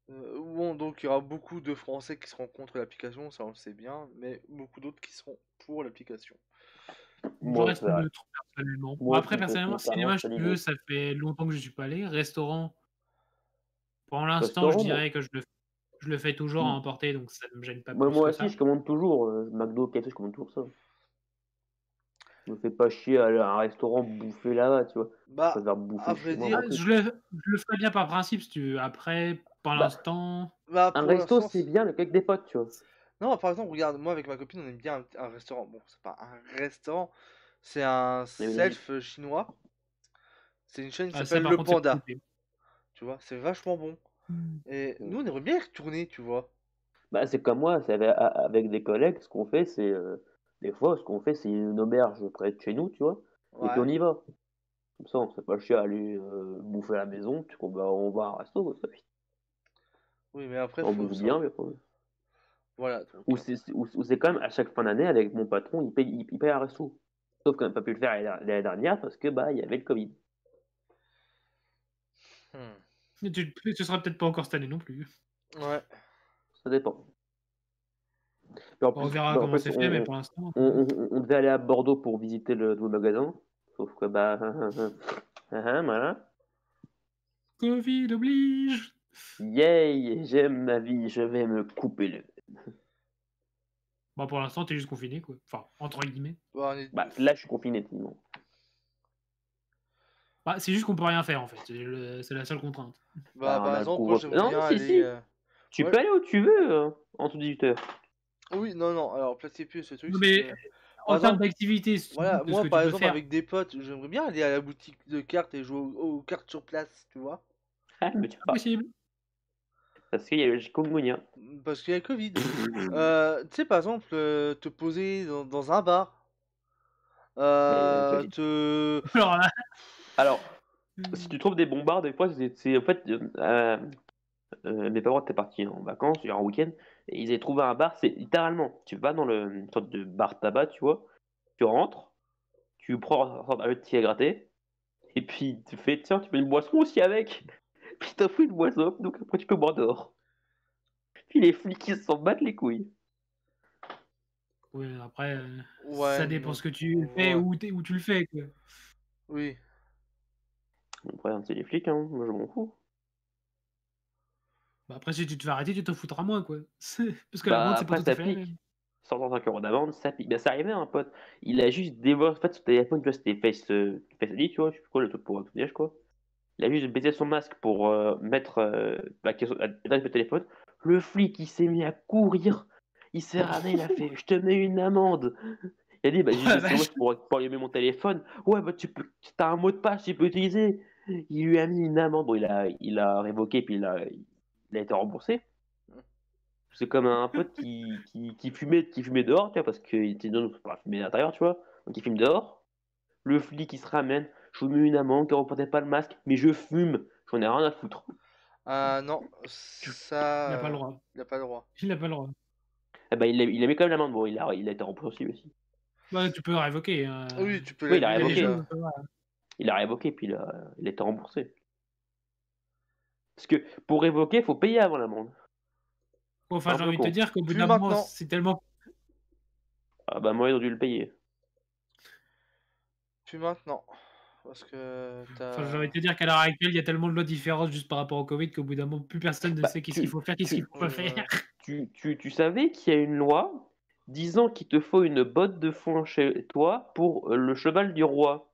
Bon, donc il y aura beaucoup de Français qui seront contre l'application, ça on le sait bien, mais beaucoup d'autres qui seront pour l'application. Je Moi, reste neutre personnellement. Bon, moi après, aussi, je suis personnellement, totalement cinéma, si tu veux, salivé. ça fait longtemps que je suis pas allé. Restaurant, pour l'instant, je Restaurant, moi. dirais que je le fais toujours à emporter, donc ça ne me gêne pas plus Moi que aussi, ça. je commande toujours. McDo, KFC, je commande toujours ça. Je me fais pas chier à aller à un restaurant bouffer là-bas, tu vois. Je Bah, préfère à bouffer chez vrai moi, dire, Ah, rentrer. je le ferais bien par principe, si tu veux. Après, pour Bah, l'instant, bah un pour resto, l'instant, c'est bien avec des potes, tu vois. non, par exemple, regarde, moi avec ma copine, on aime bien un restaurant. Bon, c'est pas un restaurant, c'est un Mais vas-y. self chinois. C'est une chaîne qui ah, ça, s'appelle par Le contre, c'est pas Panda. coupé. Tu vois, c'est vachement bon. Et nous, on aimerait bien y retourner, tu vois. Bah, c'est comme moi, c'est avec des collègues, ce qu'on fait, c'est des fois, ce qu'on fait, c'est une auberge près de chez nous, tu vois, et puis on Ouais. y va. Comme ça, on se fait pas chier à aller bouffer à la maison, puis on va à un resto, quoi, ça, puis Oui, mais après, on faut bouffe ça. bien, mais Voilà, donc. ou c'est quand même à chaque fin d'année, avec mon patron, il paye un resto. Sauf qu'on n'a pas pu le faire l'année dernière parce que bah il y avait le Covid. Hmm. Mais tu seras peut-être pas encore cette année non plus. Ouais. Ça dépend. Mais en On plus, verra comment c'est fait, mais pour l'instant. on devait aller à Bordeaux pour visiter le nouveau magasin. Sauf que bah voilà. Covid oblige. Yay, j'aime ma vie, je vais me couper le. Bon, pour l'instant, t'es juste confiné, quoi. Enfin, entre guillemets. Bah, on est... Bah là je suis confiné techniquement. Bah, c'est juste qu'on peut rien faire, en fait. C'est la seule contrainte. bah, On par a le exemple, moi, couvre-feu. j'aimerais Non, bien si, aller. si. Tu Ouais. peux aller où tu veux en dessous de 18h. Oui, non, non. Alors, plus ce truc, Non, c'est mais que. en Par termes exemple, d'activité, si tu voilà, doutes de ce moi, que par tu peux exemple, faire. avec des potes, j'aimerais bien aller à la boutique de cartes et jouer aux cartes sur place, tu vois. Ah, mais tu peux pas. Impossible. Parce qu'il y a le chikungunya. Parce qu'il y a le Covid. Tu sais, par exemple, te poser dans un bar. Covid. Te. Alors là. Alors, si tu trouves des bons bars, des fois, c'est en fait. Mes parents étaient partis en vacances, en week-end, et ils avaient trouvé un bar. C'est littéralement, tu vas dans une sorte de bar tabac, tu vois, tu rentres, tu prends un petit à gratter, et puis tu fais, tiens, tu fais une boisson aussi avec, puis t'offres une boisson, donc après tu peux boire dehors. Puis les flics, ils s'en battent les couilles. Ouais, après, Ouais, ça dépend non. ce que tu fais, Ouais. où tu le fais, quoi. Oui. Après, c'est les flics, hein, moi je m'en fous. Bah, après, si tu te fais arrêter, tu t'en foutras moins, quoi. Parce que Bah l'amende, c'est pas après, tout à ça fait la même. pique. 135 € d'amende, ça pique. Bah ça arrivait, un pote. Il a juste dévoré, en fait, son téléphone, tu vois, c'était Face ID, tu vois, je sais plus quoi, le truc pour tout quoi. Il a juste baissé son masque pour mettre la le téléphone. Le flic, il s'est mis à courir. Il s'est ramené, il a fait je te mets une amende. Il a dit bah, j'ai Oh la baissé son vache. masque pour allumer mon téléphone. Ouais, bah tu peux, t'as un mot de passe, tu peux utiliser. Il lui a mis une amende. Bon, il a révoqué, puis il a été remboursé. C'est comme un pote qui fumait dehors, tu vois, parce qu'il était non, faut pas fumer à l'intérieur, tu vois. Donc il fume dehors. Le flic, il se ramène. Je vous mets une amende car vous portez pas le masque, mais je fume. J'en ai rien à foutre. Ah non, Il a ça. pas le droit. Il a pas le droit. Il a pas le droit. Eh ben, il a mis quand même l'amende. Bon, il a été remboursé aussi. Bah, tu peux révoquer. Oui, tu peux Oui, il a Il y a des l'annuler. révoqué. choses. Il a révoqué, puis il a été remboursé. Parce que pour révoquer, il faut payer avant l'amende. Bon, C'est enfin, un j'ai peu envie de te con. dire qu'au bout Plus d'un moment, maintenant. c'est tellement. Ah bah, moi, ils ont dû le payer. Plus maintenant. Parce que Enfin, j'ai t'as. envie de te dire qu'à l'heure actuelle, il y a tellement de lois différentes juste par rapport au Covid qu'au bout d'un moment, plus personne ne Bah, sait qu'est-ce qu'il faut faire, qu'est-ce qu'il faut pas Oui, faire. voilà. tu savais qu'il y a une loi disant qu'il te faut une botte de foin chez toi pour le cheval du roi.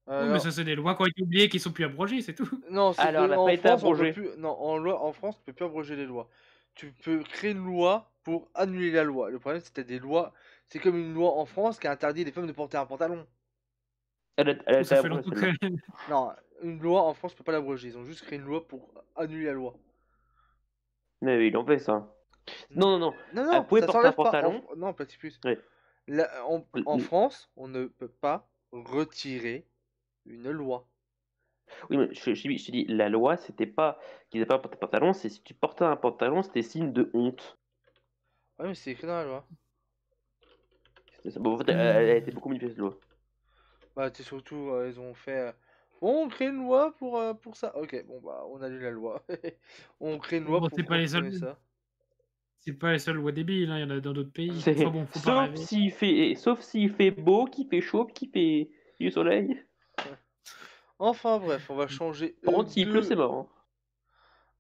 Oui, mais Non. ça, c'est des lois qui ont été oubliées, qui sont plus abrogées, c'est tout. Non, c'est Alors, elle que n'a pas en été France, on peut abrogée. plus. Non, en France, tu peux plus abroger les lois. Tu peux créer une loi pour annuler la loi. Le problème, c'est que t'as des lois. C'est comme une loi en France qui interdit les femmes de porter un pantalon. Elle a été Ça fait abrogée, longtemps celle-là. que. Non, une loi en France peut pas l'abroger. Ils ont juste créé une loi pour annuler la loi. Mais oui, ils l'ont fait, ça. Non, non, non. Non, Elle non, pouvait ça porter un s'enlève pas. pantalon. Non, petit plus. Oui. En France, on ne peut pas retirer une loi. Oui, mais je te dis, la loi, c'était pas qu'ils n'avaient pas porté de pantalon, c'est si tu portais un pantalon, c'était signe de honte. Ouais, mais c'est écrit dans la loi. C'était ça. Bon, en fait, elle a été beaucoup modifiée, cette loi. Bah, c'est surtout, ils ont fait. Bon, on crée une loi pour ça. Ok, bon, bah, on annule la loi. On crée une loi Bon, pour c'est pas les contourner seuls. ça. C'est pas les seules lois débiles, hein, il y en a dans d'autres pays. C'est- Enfin bon, faut pas Sauf s'il fait beau, qu'il fait chaud, qu'il fait du soleil. Enfin, bref, on va changer Par contre, s'il pleut, c'est mort,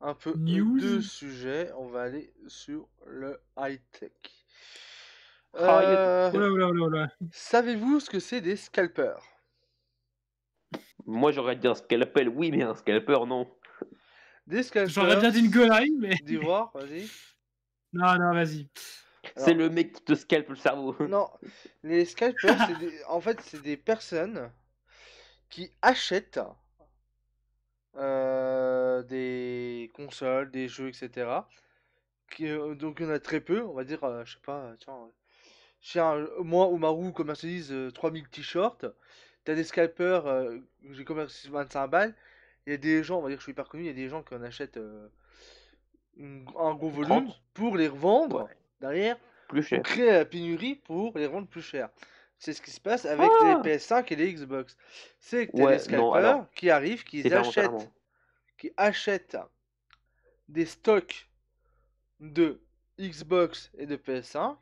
hein. un peu News. de sujet. On va aller sur le high-tech. Ah, il y a- Oula, oula, oula, oula. Savez-vous ce que c'est des scalpers? Moi, j'aurais dit un scalpel, oui, mais un scalper, non. Des J'aurais scalpers. bien dit une connerie, mais. Dis voir, vas-y. Non, non, vas-y. C'est Alors, le mec qui te scalpe le cerveau. non, les scalpers, en fait, c'est des personnes qui achètent des consoles, des jeux, etc. Donc il y en a très peu, on va dire, je sais pas, tiens, moi, Omaru commercialise 3000 t-shirts. T'as des scalpers, j'ai commercialisé 25 balles. Il y a des gens, on va dire que je suis hyper connu, il y a des gens qui en achètent un gros volume 30? pour les revendre Ouais, derrière, plus pour cher. créer la pénurie pour les revendre plus cher. C'est ce qui se passe avec les Ah! PS5 et les Xbox. C'est que t'as des Ouais, non, scalpers alors, qui arrivent, séparément. qui achètent des stocks de Xbox et de PS5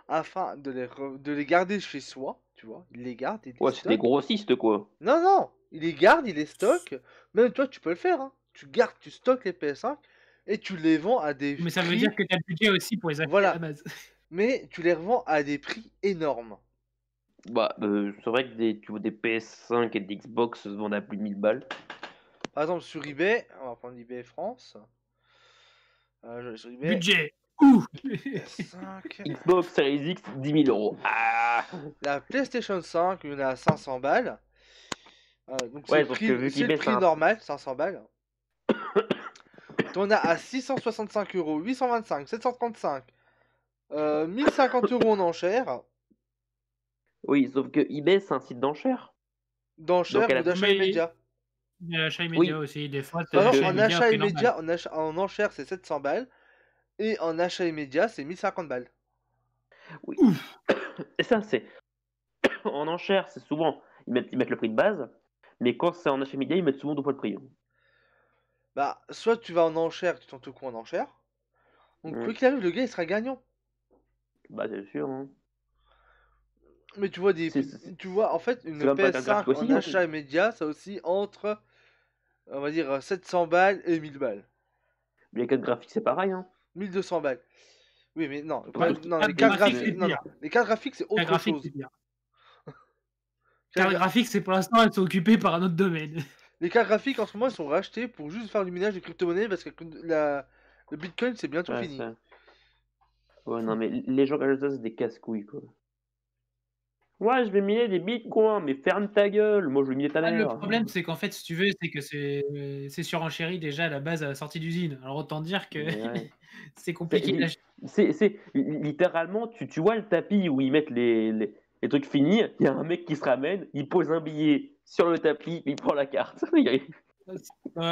afin de les garder chez soi, tu vois. Ils les gardent, ils les Ouais, c'est des stockent. grossistes, quoi. Non, non, ils les gardent, ils les stockent. Même toi, tu peux le faire, hein. Tu gardes, tu stockes les PS5 et tu les vends à des Mais ça veut dire prix, que tu as le budget aussi pour les acheter à la voilà. base. Mais tu les revends à des prix énormes. Bah, c'est vrai que tu vois des PS5 et des Xbox se vendent à plus de 1000 balles. Par exemple, sur eBay, on va prendre eBay France. Je vais sur eBay, Budget. Ouh. PS5. Xbox Series X, 10 000 euros. Ah! La PlayStation 5, il y en a à 500 balles. Donc Ouais, sauf que vu c'est le qu'eBay, prix normal, 500 balles. T'en as à 665 euros, 825, 735, 1050 euros en enchères. Oui, sauf que eBay, c'est un site d'enchères. Donc, D'enchères elle ou a... d'achat Mais immédiat. il y a l'achat immédiat Oui, aussi. Des fois, Par t'as sauf exemple, l'achat que... en immédiat au achat prix normal. immédiat, en enchères, c'est 700 balles. Et en achat immédiat, c'est 1050 balles. Oui. Et ça, c'est... En enchères, c'est souvent... Ils mettent le prix de base, mais quand c'est en achat immédiat, ils mettent souvent deux fois le prix. Bah, soit tu vas en enchères, tu tentes le coup en enchères. Donc, quoi Mm. qu'il arrive, le gars, il sera gagnant. Bah, c'est sûr, hein. Mais tu vois, tu vois, en fait, C'est une comme pas un PS5 graphique en aussi, hein. achat immédiat, ça aussi entre, on va dire, 700 balles et 1000 balles. Les cartes graphiques, c'est pareil, hein. 1200 balles. Oui, mais non, Ouais, non, les carte cartes graphique, c'est graphiques, non, non, pire. les cartes graphiques, c'est Carte autre graphique, c'est chose. pire. Cartes Carte graphique, c'est pour l'instant, elles sont occupées par un autre domaine. Les cartes graphiques, en ce moment, ils sont rachetés pour juste faire du minage de crypto-monnaies parce que le Bitcoin, c'est bientôt Ouais, fini. ça. Ouais, non, mais les gens qui achètent ça, c'est des casse-couilles, quoi. Ouais, je vais miner des bitcoins, mais ferme ta gueule. Moi, je vais miner ta Ah, le mère. problème, c'est qu'en fait, si tu veux, c'est que c'est surenchéri déjà à la base à la sortie d'usine. Alors autant dire que Mais ouais. c'est compliqué d'acheter. Littéralement, tu vois le tapis où ils mettent les trucs finis. Il y a un mec qui se ramène, il pose un billet sur le tapis, il prend la carte.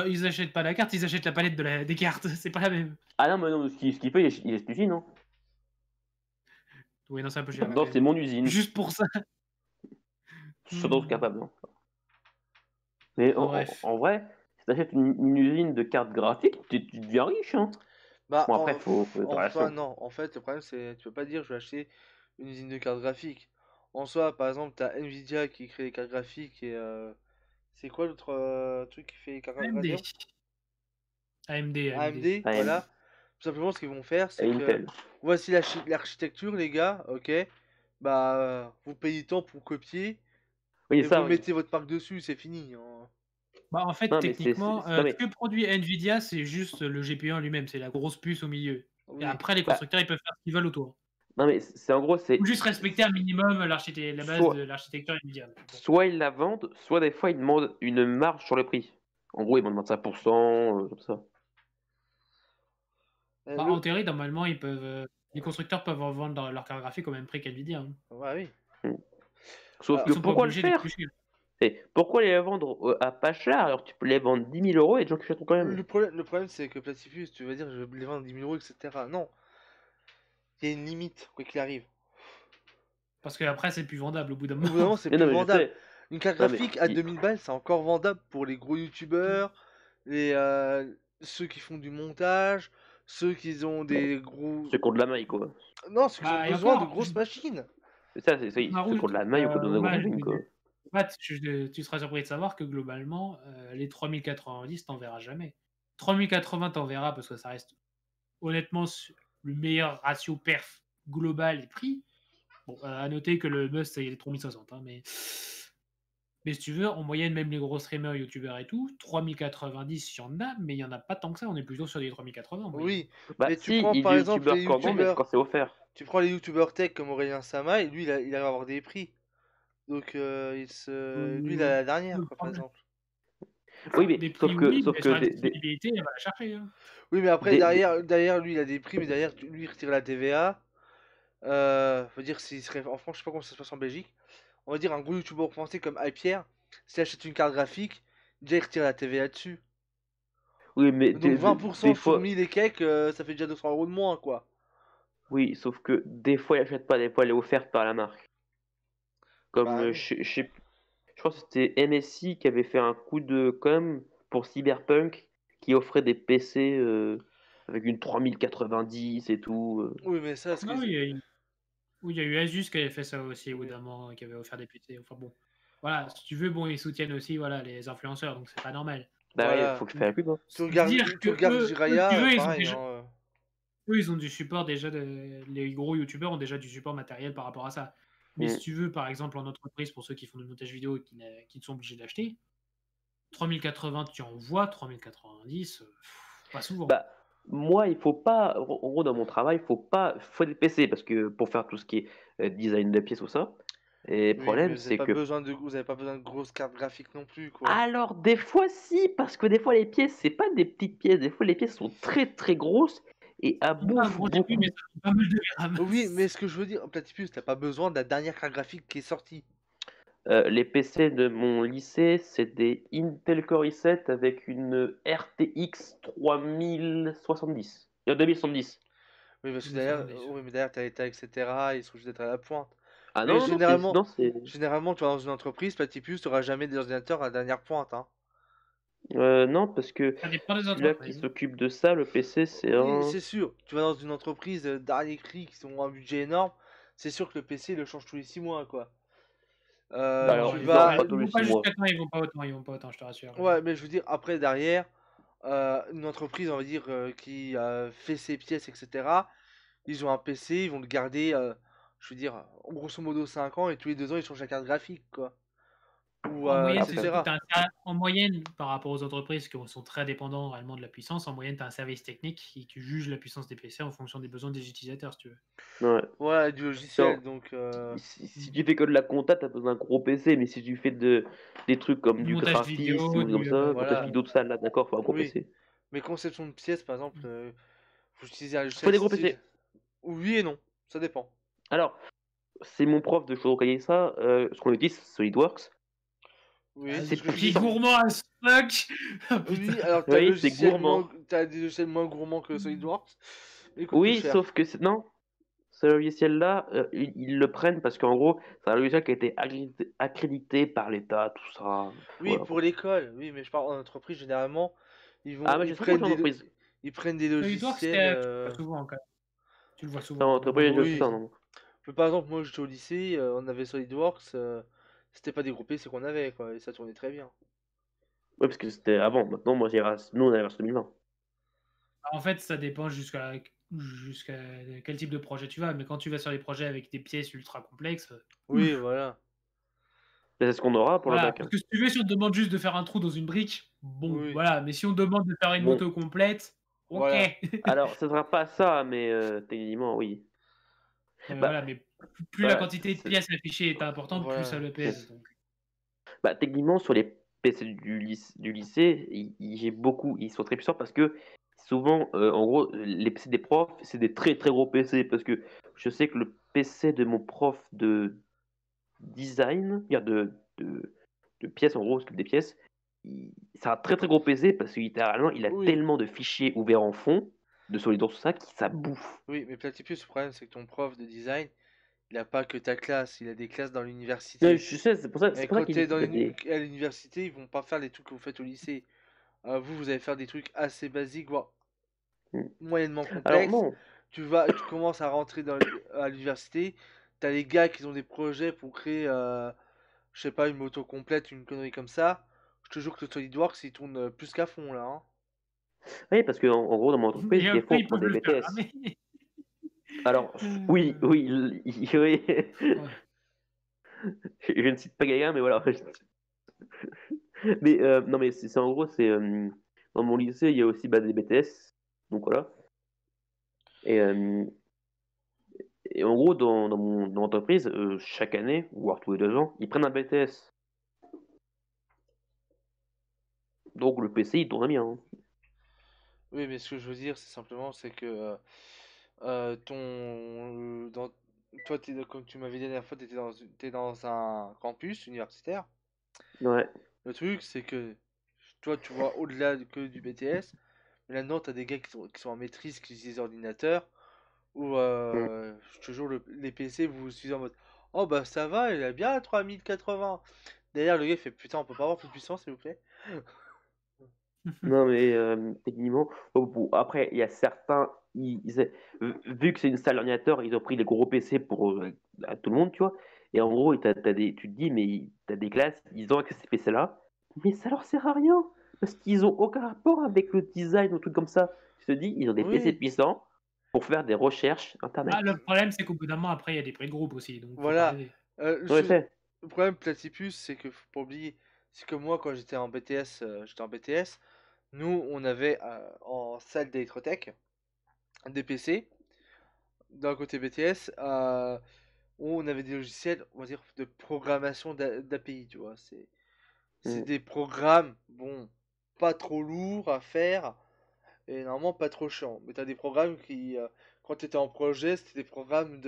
Ils achètent pas la carte, ils achètent la palette des cartes. C'est pas la même. Ah non, mais non, ce qu'il fait, il laisse l'usine, non? Oui, non, c'est un peu cher. Non, c'est mon usine. Juste pour ça. Je suis donc capable. Hein. Mais Bref. en vrai, si t'achètes une usine de cartes graphiques, tu deviens riche. Hein. Bah, Bon, après, faut être en soi, relation. non. En fait, le problème, c'est, tu peux pas dire, je vais acheter une usine de cartes graphiques. En soi, par exemple, t'as Nvidia qui crée les cartes graphiques et c'est quoi l'autre truc qui fait les cartes AMD. graphiques? AMD. AMD, AMD. voilà. Tout simplement, ce qu'ils vont faire, c'est Et que Intel. voici l'architecture, les gars, ok. Bah, vous payez tant pour copier Oui, et vous ça, oui. mettez votre marque dessus, c'est fini, hein. Bah, en fait, Non, mais techniquement, non, ce mais, que produit Nvidia, c'est juste le GPU en lui-même, c'est la grosse puce au milieu. Et Oui. après, les bah, constructeurs, ils peuvent faire ce qu'ils veulent autour. non, mais c'est en gros, c'est Ou juste respecter un minimum la base soit, de l'architecture Nvidia. soit ils la vendent, soit des fois ils demandent une marge sur le prix. En gros, ils vont demander 5%, comme ça. Bah, en théorie, normalement, les constructeurs peuvent vendre leur carte graphique au même prix qu'Nvidia. Hein. Ouais, oui. Sauf Ah, que Ils sont pas pourquoi le obligés d'être faire? plus chers. Et pourquoi les vendre à pas cher alors que tu peux les vendre 10 000 euros et des gens qui achèteront quand même? Le problème, c'est que Platypus, tu vas dire, je vais les vendre 10 000 euros, etc. Non, il y a une limite, quoi qu'il arrive. Parce qu'après, c'est plus vendable au bout d'un Au bout d'un moment. moment, c'est Mais plus non, mais je vendable. sais. Une carte Non, mais graphique à 2000 balles, c'est encore vendable pour les gros youtubeurs, les, ceux qui font du montage, ceux qui ont des gros. ceux qui ont de la maille, quoi. Non, ceux qui ont Bah, et besoin de encore, grosses machines. C'est ça, c'est ceux Naruto, qui ont de la maille ou qui ont de la grosse mine, quoi. Matt, tu seras surpris de savoir que globalement, les 3090, t'en verras jamais. 3080, t'en verras parce que ça reste honnêtement le meilleur ratio perf global et prix. Bon, à noter que le must, c'est les 3060. Hein, mais si tu veux, en moyenne, même les gros streamers, youtubeurs et tout, 3090, il y en a, mais il n'y en a pas tant que ça. On est plutôt sur des 3080 en moyenne. Oui, Bah, mais tu si, prends il par est exemple les youtubeur quand non, mais youtubeurs. quand c'est offert. Tu prends les youtubeurs tech comme Aurélien Sama et lui, il arrive à avoir des prix. Donc, lui, il a Euh, la dernière, le quoi, par problème, exemple. Oui, mais Des sauf prix, que, oui, sauf mais que sur la disponibilité, elle va la chercher. Hein. Oui, mais après, des- derrière, lui, il a des prix, mais derrière, lui, il retire la TVA. Faut dire, s'il serait en France, je sais pas comment ça se passe en Belgique. On va dire un gros youtubeur français comme iPierre, s'il achète une carte graphique, déjà il retire la TVA dessus. oui, mais Donc des 20% sur fois, 1000 et quelques, ça fait déjà 200 € de moins, quoi. oui, sauf que des fois, il achète pas, des fois, elle est offerte par la marque. Comme, Bah oui. je crois que c'était MSI qui avait fait un coup de com pour Cyberpunk qui offrait des PC avec une 3090 et tout. Oui, mais ça, ce Ah que... oui, oui, il y a eu Asus qui avait fait ça aussi, au bout Oui. d'un moment, qui avait offert des PC. Enfin bon, voilà, si tu veux, bon, ils soutiennent aussi voilà, les influenceurs, donc c'est pas normal. Bah oui, il Voilà. faut que je fasse la pub. Hein. Dire Tu que regardes si tu Jiraya, veux, pareil, hein. ils ont du support déjà, les gros youtubeurs ont déjà du support matériel par rapport à ça. Mais si Mm. tu veux, par exemple, en entreprise, pour ceux qui font du montage vidéo et qui sont obligés d'acheter, 3080, tu en vois, 3090, pas souvent. Bah, moi, il faut pas, en gros, dans mon travail, faut des PC parce que pour faire tout ce qui est design de pièces ou ça. Et le Oui, mais problème, c'est que vous avez pas besoin de grosses cartes graphiques non plus, quoi. alors, des fois, si, parce que des fois, les pièces, c'est pas des petites pièces. Des fois, les pièces sont très très grosses et à C'est pas un bouffe gros GPU, mais beaucoup. ça fait pas mal de RAM. Oui, mais ce que je veux dire, Platypus, t'as pas besoin de la dernière carte graphique qui est sortie. Les PC de mon lycée, c'est des Intel Core i7 avec une RTX 3070. 2070. Oui, parce que derrière, 270. oui, mais derrière, t'as l'État, etc. Ils sont obligés d'être à la pointe. Ah Mais non, non, généralement, non, c'est. généralement, tu vas dans une entreprise, Platypus, t'auras jamais des ordinateurs à la dernière pointe, hein. Non, parce que Ça dépend des celui-là qui entreprises. s'occupe de ça, le PC, c'est Oui, un. c'est sûr. Tu vas dans une entreprise dernier cri qui ont un budget énorme, c'est sûr que le PC il le change tous les 6 mois, quoi. Non, Tu Alors, ils vont non, pas, vas. pas ils tous les vont pas 6 mois. jusqu'à temps, ils vont pas autant, je te rassure. Ouais, mais je veux dire, après, derrière, une entreprise, on va dire, qui fait ses pièces, etc. Ils ont un PC, ils vont le garder, je veux dire, grosso modo 5 ans, et tous les 2 ans, ils changent la carte graphique, quoi. Ou, En moyenne, c'est Après. surtout que etc. en moyenne, par rapport aux entreprises qui sont très dépendants réellement de la puissance, en moyenne, tu as un service technique qui juge la puissance des PC en fonction des besoins des utilisateurs, si tu veux. Ouais. Ouais, du Non, logiciel, donc. si tu fais que de la compta, t'as besoin d'un gros PC, mais si tu fais des trucs comme Du du montage graphisme vidéo, ou comme ça, montage Voilà. vidéo, tout ça, là, d'accord, faut un gros Oui. PC. Mais conception de pièces, par exemple, faut utiliser un Faut logiciel des gros style. PC. Oui et non, ça dépend. Alors, c'est mon prof de Shodokai ça, ce qu'on utilise, SolidWorks. Oui, Ah, c'est C'est ce que je qui est dis. puissant. gourmand as fuck. Ah, putain. Oui, alors Oui, c'est gourmand. t'as des logiciels moins gourmands que SolidWorks, mais ils coûtent plus Oui, cher. sauf que non, ce logiciel-là, ils le prennent parce qu'en gros, c'est un logiciel qui a été accrédité par l'État, tout ça. Oui, Voilà pour quoi. l'école, oui, mais je parle en entreprise, généralement, Ah, mais ils j'ai fait beaucoup prennent d'entreprises. ils prennent des SolidWorks, logiciels. tu le vois souvent quand même. Tu le vois En souvent dans entreprise, beaucoup j'ai aussi ça, Oui, d'entreprises. non. mais par exemple, moi j'étais au lycée, on avait SolidWorks, c'était pas des groupés, c'est qu'on avait, quoi, et ça tournait très bien. Oui, parce que c'était avant. Maintenant, moi, nous, on est vers 2020. En fait, ça dépend jusqu'à quel type de projet tu vas, mais quand tu vas sur des projets avec des pièces ultra complexes, Oui, voilà. Mais c'est ce qu'on aura pour le voilà. bac. Parce Hein. que si tu veux, si on te demande juste de faire un trou dans une brique, bon, Oui, voilà. Mais si on te demande de faire une Bon, moto complète, ok. voilà. alors, ce sera pas ça, mais techniquement, oui. Non, mais Bah, voilà, mais plus la bah, quantité de pièces affichées est importante, plus ça Voilà. le pèse. Donc. bah, techniquement, sur les PC du lycée, ils sont très puissants parce que souvent, en gros, les PC des profs, c'est des très très gros PC. Parce que je sais que le PC de mon prof de design, de pièces, en gros, des pièces, c'est un très très gros PC parce que littéralement, il a Oui, tellement de fichiers ouverts en fond, de SolidWorks, tout ça, que ça bouffe. oui, mais Platypus, le problème, c'est que ton prof de design, il a pas que ta classe, il a des classes dans Ouais, l'université. je sais, c'est Et pour ça quand qu'il t'es dans a des. à l'université, ils vont pas faire les trucs que vous faites au lycée. Vous allez faire des trucs assez basiques, voire Hmm. moyennement Alors complexes. non, Tu commences à rentrer à l'université, t'as les gars qui ont des projets pour créer, je sais pas, une moto complète, une connerie comme ça. Je te jure que le SolidWorks, il tourne plus qu'à fond, là, hein. oui, parce que en gros, dans mon entreprise, Et des fois, après, on ils prend peuvent des le faire BTS. ramer. Alors, oui, oui, oui. Ouais. Je ne cite pas Gaïa, mais voilà. Mais non, mais c'est en gros, c'est dans mon lycée, il y a aussi des BTS, donc voilà. Et, et en gros, dans mon entreprise, chaque année, voire tous les 2 ans, ils prennent un BTS. Donc le PC il tourne bien. Hein. Oui, mais ce que je veux dire, c'est simplement, c'est que toi, comme tu m'avais dit la dernière fois, t'es dans un campus universitaire. Ouais. Le truc, c'est que toi, tu vois que du BTS, mais là-dedans, t'as des gars qui sont en maîtrise, qui utilisent des ordinateurs, ou Mm. je te jure, les PC, vous utilisez en mode, oh bah ça va, il a bien 3080. Derrière, le gars il fait, putain, on peut pas avoir plus puissant, s'il vous plaît. Non, mais techniquement, bon, après, il y a certains, vu que c'est une salle ordinateur, ils ont pris les gros PC pour à tout le monde, tu vois. Et en gros, tu te dis, mais tu as des classes, ils ont accès à ces PC-là, mais ça leur sert à rien, parce qu'ils ont aucun rapport avec le design ou trucs comme ça. Je te dis, ils ont des PC Oui, puissants pour faire des recherches Internet. Ah, le problème, c'est qu'au bout d'un moment, après, il y a des prix de groupe aussi, donc faut pas voilà. rêver. Ouais, c'est. Le problème Platypus, c'est que faut pas oublier, c'est que moi, quand j'étais en BTS, nous, on avait en salle d'électrotech des PC. D'un côté BTS, où on avait des logiciels, on va dire, de programmation d'API, tu vois. C'est Mm. des programmes, bon, pas trop lourds à faire, et normalement pas trop chiants. Mais t'as des programmes qui, quand t'étais en projet, c'était des programmes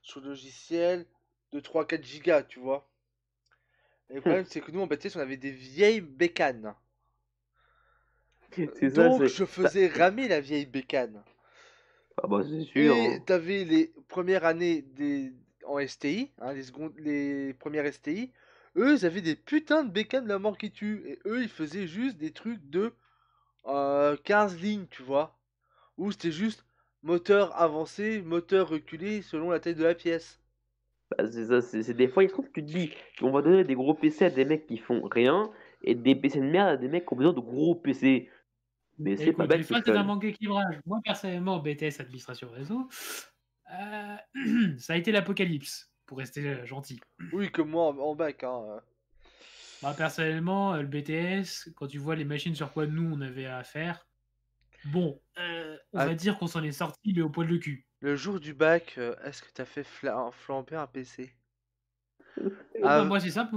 sur logiciel de 3-4 gigas, tu vois. Et le problème, c'est que nous, en BTS, on avait des vieilles bécanes. C'est ça, Donc, c'est. je faisais ramer la vieille bécane. Ah bah, c'est sûr. Et Hein. t'avais les premières années en STI, hein, les premières STI. Eux, ils avaient des putains de bécanes de la mort qui tue. Et eux, ils faisaient juste des trucs de 15 lignes, tu vois. Ou c'était juste moteur avancé, moteur reculé selon la taille de la pièce. Bah, c'est ça, c'est des fois, il se trouve que tu te dis qu'on va donner des gros PC à des mecs qui font rien et des PC de merde à des mecs qui ont besoin de gros PC. Mais c'est pas Écoute, des bête le fois, c'est d'un choix. manque d'équilibrage. Moi, personnellement, BTS Administration Réseau, ça a été l'apocalypse, pour rester gentil. Oui, comme moi en bac, hein. Moi, personnellement, le BTS, quand tu vois les machines sur quoi nous, on avait à faire, bon, on Ah, va dire qu'on s'en est sorti, mais au poil de cul. le jour du bac, est-ce que t'as fait flamber un PC? Oh, bah, Ah, moi, c'est simple,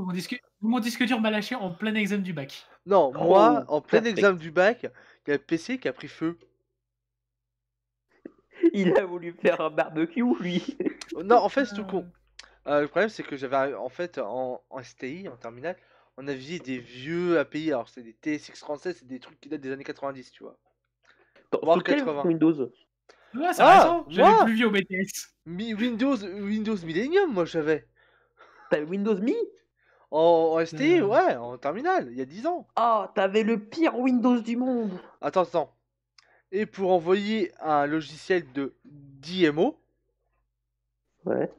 mon disque dur m'a lâché en plein examen du bac. non, moi, Oh, en plein perfect. examen du bac, il y a le PC qui a pris feu. Il a voulu faire un barbecue, lui. Non, en fait, c'est tout con. Euh, Le problème, c'est que en fait, en STI, en terminale, on avait des vieux API. Alors, c'est des TSX37, c'est des trucs qui datent des années 90, tu vois. Sous Voire quelle version 80. Windows? Ouais, c'est Ah, récent, j'avais moi plus vieux au BTS. Windows Millennium, moi, j'avais. T'avais Windows Me? En STI, Euh, ouais, en terminale, il y a 10 ans. Ah, t'avais le pire Windows du monde. Attends. Et pour envoyer un logiciel de DMO, Ouais.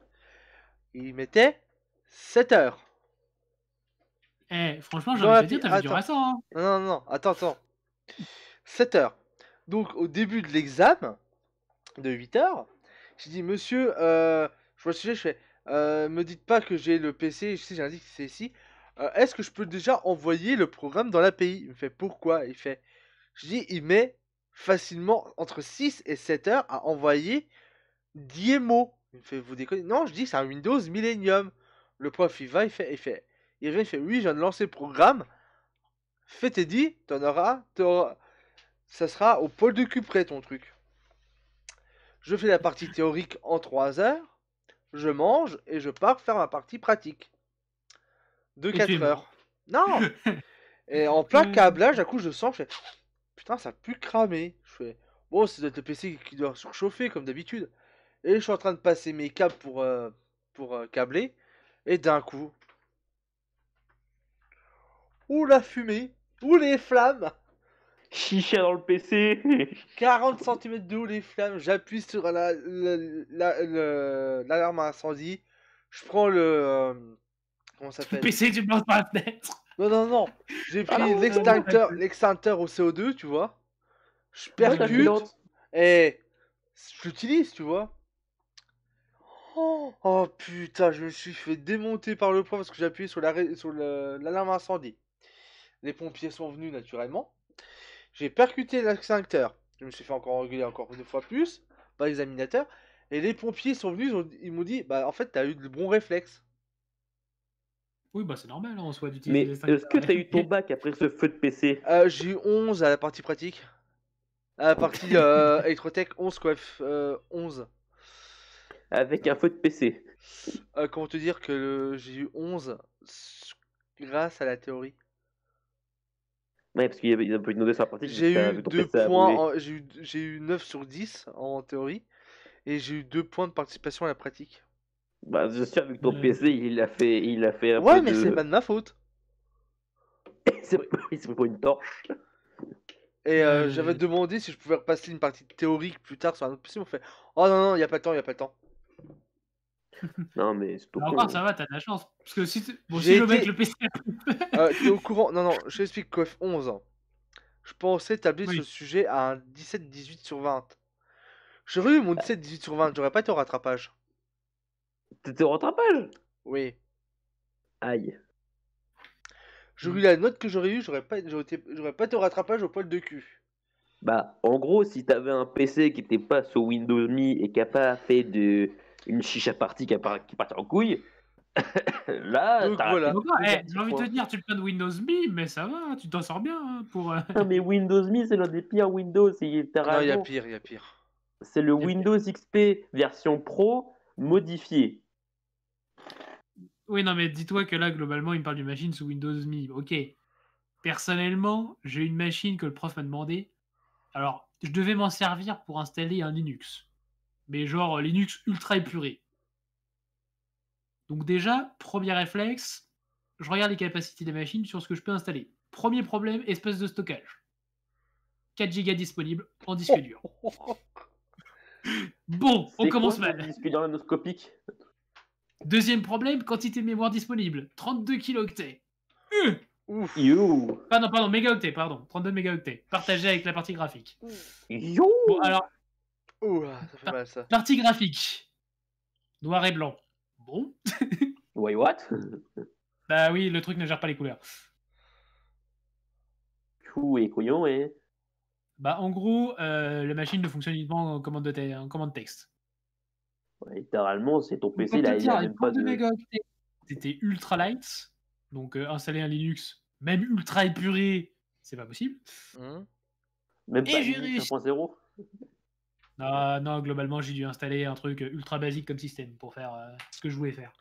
il mettait 7 heures. franchement, j'ai Dans envie de la te dire, pi- t'avais du Attends. récent, hein. Non, attends. 7 heures. Donc, au début de l'examen, de 8 heures, j'ai dit, monsieur, je vois le sujet, je fais, me dites pas que j'ai le PC, je sais, j'ai indiqué que c'est ici. Est-ce que je peux déjà envoyer le programme dans l'API? Il me fait, pourquoi? Il fait, je dis, il met facilement entre 6 et 7 heures à envoyer 10 mots. Il me fait, vous déconnez? Non, je dis, c'est un Windows Millennium. Le prof, il vient, il fait, oui, je viens de lancer le programme. Fait et dit, ça sera au pôle de cul près ton truc. Je fais la partie théorique en 3 heures, je mange et je pars faire ma partie pratique de Et tu es 4 mort. heures. Non. Et en plein Euh, câblage, à coup je sens, je fais putain, ça pue cramer. Je fais bon, c'est peut-être le PC qui doit surchauffer comme d'habitude. Et je suis en train de passer mes câbles pour câbler. Et d'un coup, ouh la fumée, ouh les flammes, Chicha dans le PC. 40 cm de haut les flammes. J'appuie sur l'alarme à incendie. Je prends comment ça le s'appelle? PC, tu me lances par la fenêtre. Non. J'ai Ah pris non, l'extincteur au CO2, tu vois. Je boîte à percute filote. et je l'utilise, tu vois. Oh, putain, je me suis fait démonter par le poing parce que j'ai appuyé sur l'alarme incendie. Les pompiers sont venus naturellement. J'ai percuté l'extincteur. Je me suis fait encore engueuler encore 2 fois plus par l'examinateur. Et les pompiers sont venus, ils m'ont dit, bah en fait t'as eu le bon réflexe. Oui, bah c'est normal hein, en soi Mais d'utiliser les 5 est-ce que t'as eu ton bac après ce feu de PC? J'ai eu 11 à la partie pratique. À la partie électrotech, 11 quoi, 11. Avec un feu de PC? Comment te dire que j'ai eu 11 grâce à la théorie. Ouais, parce qu'il y a un peu de noter sur la pratique, vu J'ai que eu ton 2 PC a points, brûlé. j'ai eu 9 sur 10 en théorie. Et j'ai eu 2 points de participation à la pratique. Bah, je suis sûr, vu que ton Ouais. PC, il a fait un Ouais, peu mais c'est pas de. de ma faute. Il s'est pris pour une torche. Et Ouais. j'avais demandé si je pouvais repasser une partie théorique plus tard sur un autre PC. Ils m'ont fait oh non, non, y a pas le temps, y a pas le temps. Non, mais c'est tout Alors con. encore, ça va, t'as de la chance. Parce que si, bon, J'ai si le mec, été- le PC. T'es au courant? Non, non, je t'explique, Coef 11 ans. Je pensais tabler Oui. ce sujet à un 17-18 sur 20. J'aurais eu mon 17-18 sur 20, j'aurais pas été au rattrapage. T'étais au rattrapage? Oui. Aïe. J'aurais eu la note que j'aurais eu, j'aurais pas été au rattrapage au poil de cul. Bah, en gros, si t'avais un PC qui était pas sous Windows Me et qui a pas fait une chicha party qui part en couille, là, Donc t'as voilà. fait Donc, plus d'un j'ai petit envie de te point. dire, tu le de Windows Me, mais ça va, tu t'en sors bien hein, pour. Non, mais Windows Me, c'est l'un des pires Windows. C'est Non, y a littéralement, pire, y a pire. c'est le Y a pire. Windows XP version Pro modifié. Oui, non, mais dis-toi que là, globalement, il me parle d'une machine sous Windows Me. Ok. Personnellement, j'ai une machine que le prof m'a demandé. Alors, je devais m'en servir pour installer un Linux. Mais genre Linux ultra épuré. Donc déjà, premier réflexe, je regarde les capacités des machines sur ce que je peux installer. Premier problème, espace de stockage. 4 Go disponibles en disque dur. Bon, on C'est commence quoi, mal. le disque dur nanoscopique? Deuxième problème, quantité de mémoire disponible. 32 kilooctets. Ouf. You. Pardon, mégaoctets, pardon. 32 mégaoctets. Partagé avec la partie graphique. You. Bon, alors, Ouh, ça fait mal ça. partie graphique. Noir et blanc. Bon. Wait, what? Bah oui, le truc ne gère pas les couleurs. Chou et couillon, et. Bah en gros, la machine ne fonctionne uniquement en commande texte. Ouais, littéralement, c'est ton Donc, PC, pour te il a dire, les même pas 32 de. mégaoctets, c'était ultra light. Donc installer un Linux, même ultra épuré, c'est pas possible. Hum. Même Et pas j'ai Linux réussi. 1.0. Non, globalement, j'ai dû installer un truc ultra basique comme système pour faire ce que je voulais faire.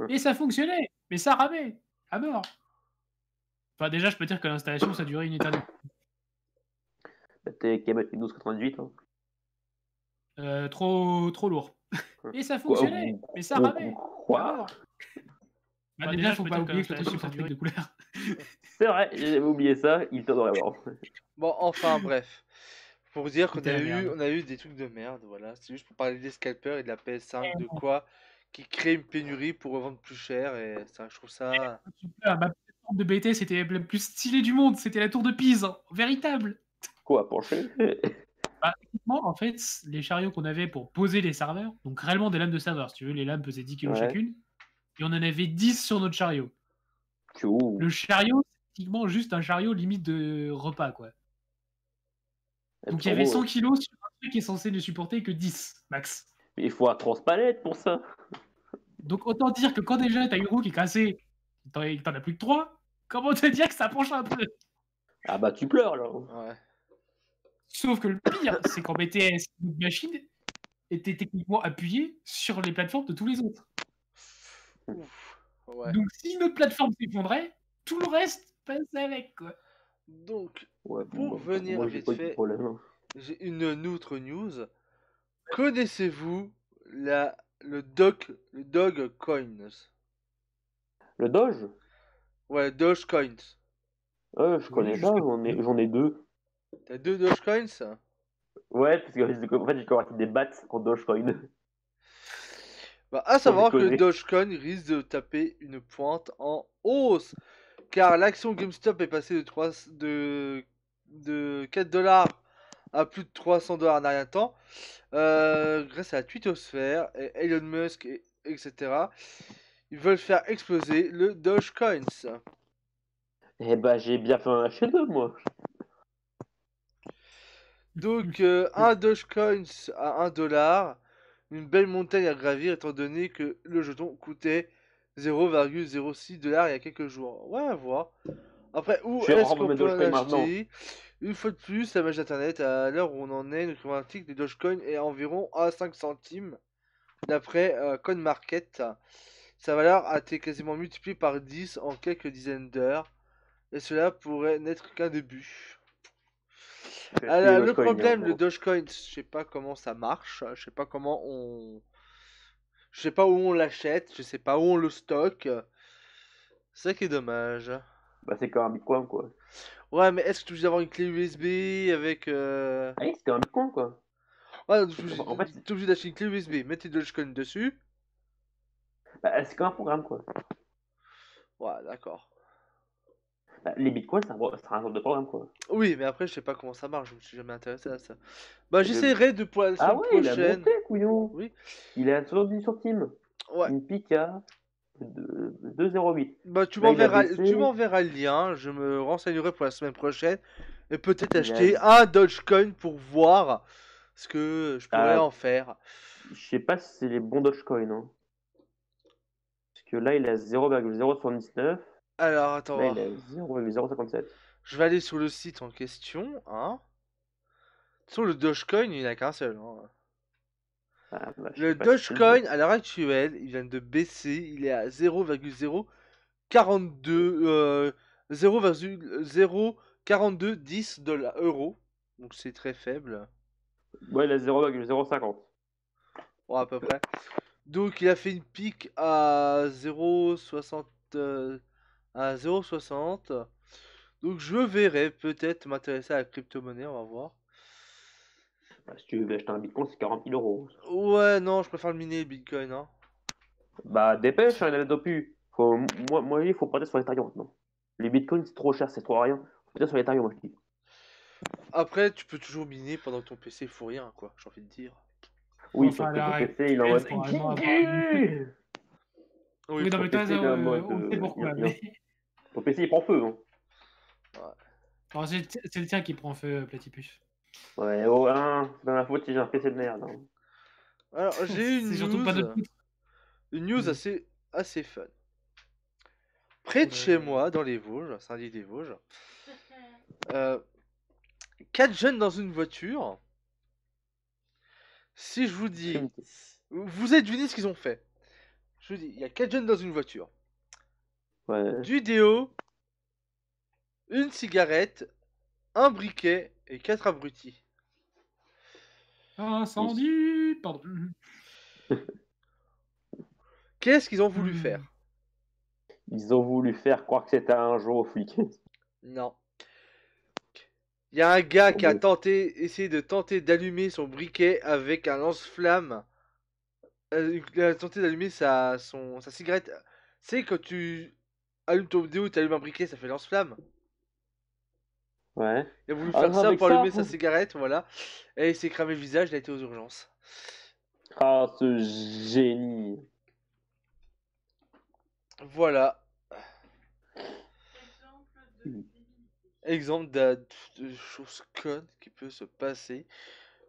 Et ça fonctionnait, mais ça ramait, à mort. Enfin, déjà, je peux dire que l'installation, ça a duré une éternité. Bah, t'es qu'à mettre Windows 98. Hein. Trop lourd. Et ça Quoi? fonctionnait, mais ça ramait, à Quoi? mort. Bah, déjà, faut pas oublier que le truc supporte de couleurs. C'est vrai, j'avais oublié ça, il t'en aurait avoir. Bon, enfin, bref. Pour dire qu'on C'était la merde. a eu des trucs de merde, voilà. C'est juste pour parler des scalpers et de la PS5, de quoi qui crée une pénurie pour revendre plus cher. Et ça, je trouve ça. Ma plateforme de BT, c'était la plus stylée du monde. C'était la tour de Pise, hein, véritable. Quoi, pencher? Bah, techniquement, en fait, les chariots qu'on avait pour poser les serveurs, donc réellement des lames de serveur, si tu veux, les lames pesaient 10 kg Ouais. chacune, et on en avait 10 sur notre chariot. Chou. Le chariot, c'est techniquement juste un chariot limite de repas, quoi. Donc il y avait 100 kg sur un truc qui est censé ne supporter que 10, max. Mais il faut un transpalette pour ça. Donc autant dire que quand déjà t'as une roue qui est cassée, t'en as plus que 3, comment te dire que ça penche un peu? Ah bah tu pleures là. Ouais. Sauf que le pire, c'est qu'en BTS, notre machine était techniquement appuyée sur les plateformes de tous les autres. Ouf. Ouais. Donc si notre plateforme s'effondrait, tout le reste passait avec, quoi. Donc, Ouais, pour venir moi j'ai vite pas eu de fait, problème. Hein. j'ai une autre news. Connaissez-vous le Dogecoins? Le Doge? Ouais, Dogecoins. Je connais pas, j'en ai deux. T'as 2 Dogecoins? Ouais, parce que en fait j'ai converti des bats en Dogecoin. Bah, à savoir que déconner. Dogecoin risque de taper une pointe en hausse, car l'action GameStop est passée de 4 dollars à plus de 300 dollars en rien de temps, grâce à la twittosphère et Elon Musk, etc. Ils veulent faire exploser le Dogecoins. Eh bah j'ai bien fait un achat deux moi. Donc, un Dogecoin à 1 dollar, une belle montagne à gravir étant donné que le jeton coûtait 0,06 $ il y a quelques jours. Ouais, à voir. Après, où Je vais est-ce rendre qu'on mes peut en Dogecoin maintenant. acheter? Une fois de plus, la magie d'internet, à l'heure où on en est, notre article des Dogecoin est environ à 5 centimes. D'après CoinMarket, sa valeur a été quasiment multipliée par 10 en quelques dizaines d'heures. Et cela pourrait n'être qu'un début. J'ai acheté des Le Dogecoin hier, problème, le bon. Dogecoin, je sais pas comment ça marche, je sais pas comment on... Je sais pas où on l'achète, je sais pas où on le stocke. C'est ça qui est dommage. Bah, c'est comme un Bitcoin, quoi. Ouais, mais est-ce que tu veux avoir une clé USB avec... Ah oui, c'est comme un Bitcoin, quoi. Ouais, En fait, t'es obligé d'acheter une clé USB, mettre tes Dogecoin dessus. bah, c'est comme un programme, quoi. Ouais, d'accord. Bah, les Bitcoins, c'est un genre de programme, quoi. Oui, mais après, je sais pas comment ça marche, je me suis jamais intéressé à ça. Bah, Je- j'essaierai de pour la Ah semaine ouais, il a prochaine. monté, couillon. Oui, Il est à 70 centimes. ouais. Une pique à 2,08. Bah, Là, il a tu baissé. m'enverras le lien, je me renseignerai pour la semaine prochaine. Et peut-être Il a... acheter un Dogecoin pour voir ce que je pourrais Ah, en faire. je sais pas si c'est les bons Dogecoin, hein. Parce que là, il est à 0,079. Alors, attends, Là, il est à 0,057. je vais aller sur le site en question, hein. Sur le Dogecoin, il n'y en a qu'un seul, hein. Ah, bah, je sais Le pas si c'est le bon. Dogecoin, à l'heure actuelle, il vient de baisser, il est à 0,042, 0,04210 euros. Donc c'est très faible, Ouais, il est à 0,050. bon, à peu près. Donc il a fait une pique à 0,60, à 0,60. Donc je verrai peut-être m'intéresser à la crypto-monnaie, on va voir. Bah, si tu veux acheter un Bitcoin, c'est 40 000 euros. Ouais, non, je préfère le miner, le Bitcoin, hein. Bah, dépêche, hein, il en a plus. Moi, il faut partir sur l'Ethereum maintenant. Les Bitcoins, c'est trop cher, c'est trop rien. Faut partir sur l'Ethereum, moi, je dis. Après, tu peux toujours miner pendant que ton PC fout rien, quoi, j'ai envie de dire. Oui, Enfin, sauf à que ton l'heure PC, il est en actuelle, mode. faut vraiment avoir une- Oui, Oui, non, Ton mais toi, PC, il est en mode. on sait pourquoi. Mais... Ton PC, il prend feu. Hein. Alors, c'est le tien qui prend feu, Platypus. Ouais, oh, hein, c'est dans la faute si j'ai un PC de merde. Hein. Alors, j'ai C'est surtout pas notre faute. une news Mm. assez fun. Près de chez Ouais. moi, dans les Vosges, Saint-Dié-des-Vosges, 4 jeunes dans une voiture. Si je vous dis, vous avez deviné ce qu'ils ont fait. Je vous dis, il y a 4 jeunes dans une voiture. Ouais. Du déo, une cigarette, un briquet et 4 abrutis. Incendie! Pardon. Qu'est-ce qu'ils ont voulu Mm. faire? Ils ont voulu faire croire que c'était un jeu aux flics. Non. Il y a un gars Bon, qui a bon. essayé de tenter d'allumer son briquet avec un lance-flamme. Il a tenté d'allumer sa cigarette. Tu sais, quand tu allumes ton vidéo, tu allumes un briquet, ça fait lance-flamme. Ouais. Il a voulu Ah, faire non, ça avec pour ça allumer sa cigarette, voilà. Et il s'est cramé le visage, il a été aux urgences. Ah, ce génie. Voilà. Exemple de Exemple de choses connes qui peut se passer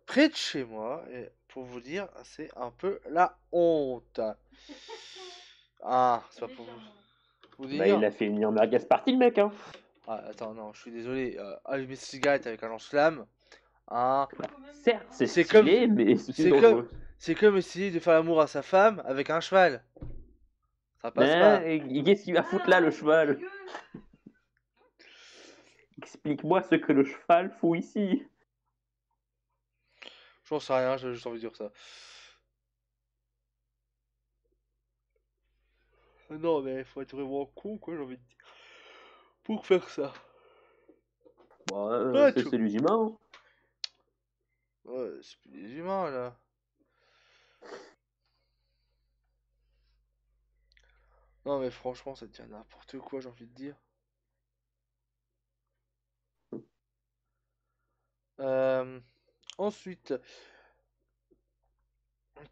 près de chez moi. Et pour vous dire, c'est un peu la honte. Ah, c'est pas pour vous Bah, il dire. a fait une merguez party, le mec. Hein. Ah, attends, non, je suis désolé. Allumer sa cigarette avec un lance-flamme. Hein. Bah, certes, c'est C'est comme, stylé, mais c'est c'est comme, dangereux. c'est comme essayer de faire l'amour à sa femme avec un cheval. Ça passe Hein, pas. et qu'est-ce qu'il va foutre là, le cheval? Explique-moi ce que le cheval fout ici. J'en sais rien, j'ai juste envie de dire ça. Non, mais faut être vraiment con, quoi, j'ai envie de dire. Pour faire ça. Bon, Ouais, c'est les humains. Hein. Ouais, c'est plus des humains, là. Non, mais franchement, ça devient n'importe quoi, j'ai envie de dire. Euh, Ensuite,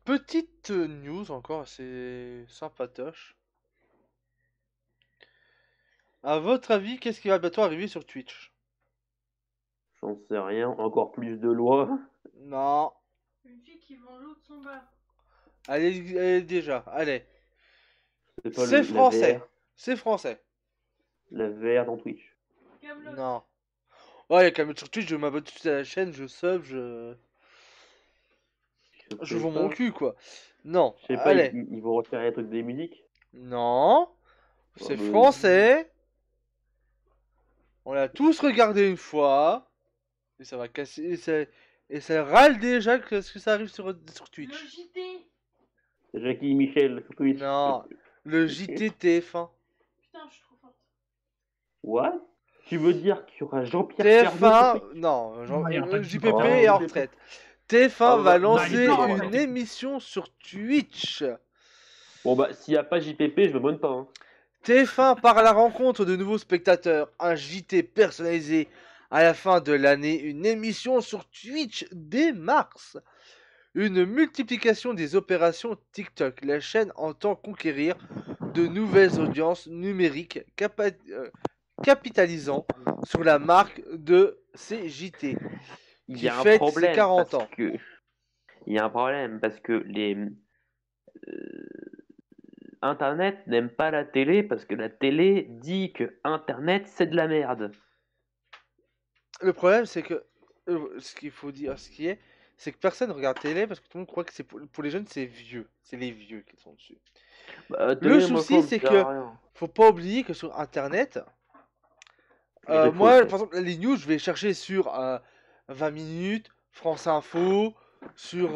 petite news encore assez sympatoche. À votre avis, qu'est-ce qui va bientôt arriver sur Twitch? J'en sais rien. Encore plus de lois. Non. Une fille qui vend l'eau de son bar. Allez, allez déjà, allez. C'est pas C'est la français. VR, C'est français. la VR dans Twitch. Camelot. Non. Ouais, il y a Camelot sur Twitch, je m'abonne tout de suite à la chaîne, je sub, je sais vends mon pas. cul, quoi. Non, Je sais pas, allez. ils vont retirer les trucs des musiques. Non. Ah C'est bah, français. On l'a tous regardé une fois. Et ça va casser. Et ça râle déjà que ça arrive sur Le Twitch. JT. Jackie Michel sur Twitch. Non. Le JTTF1. Putain, je suis trop forte. What? Tu veux dire qu'il y aura Jean-Pierre Pernaut sur TF1, Twitch? non, Non, il y aura pas de JPP Oh, est en JPP. retraite. TF1 Ah, va bah, lancer il est pas en une retraite. émission sur Twitch. Bon bah, s'il n'y a pas JPP, je me bonne pas. Hein. TF1 part à la rencontre de nouveaux spectateurs. Un JT personnalisé à la fin de l'année. Une émission sur Twitch dès mars. Une multiplication des opérations TikTok. La chaîne entend conquérir de nouvelles audiences numériques capitalisant sur la marque de ces JT Il qui y a un fête ses problème 40 parce ans. que il y a un problème parce que les Internet n'aime pas la télé parce que la télé dit que Internet c'est de la merde. Le problème, c'est que ce qu'il faut dire, c'est que personne regarde télé parce que tout le monde croit que c'est pour les jeunes, c'est vieux. C'est les vieux qui sont dessus. Bah, Le télé, moi, souci, ça c'est me sert que à rien. faut pas oublier que sur Internet, Il y a des trucs moi, fausses. par exemple, les news, je vais chercher sur 20 minutes, France Info, sur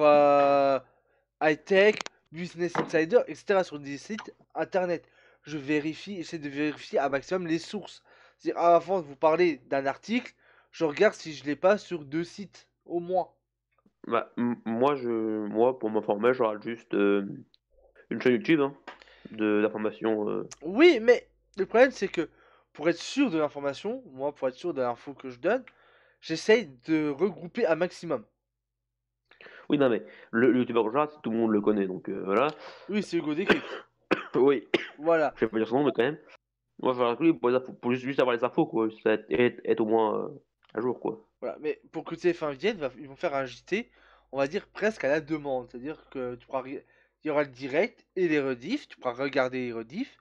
High Tech, Business Insider, etc. sur des sites Internet. Je vérifie, j'essaie de vérifier un maximum les sources. C'est-à-dire, avant de vous parler d'un article, je regarde si je l'ai pas sur 2 sites, au moins. Bah, moi, pour m'informer, je regarde juste une chaîne YouTube hein, d'information. Oui, mais le problème, c'est que pour être sûr de l'information, moi, pour être sûr de l'info que je donne, j'essaye de regrouper un maximum. Oui, non, mais le youtubeur que je regarde, tout le monde le connaît, donc voilà. Oui, c'est Hugo Décrypte. Oui, Voilà. je vais pas dire son nom, mais quand même. Moi, je regarde lui pour, pour juste avoir les infos, quoi. Juste être au moins à jour, quoi. Voilà. Mais pour que TF1 vienne, ils vont faire un JT, on va dire presque à la demande. C'est-à-dire que il y aura le direct et les rediffs, tu pourras regarder les rediffs,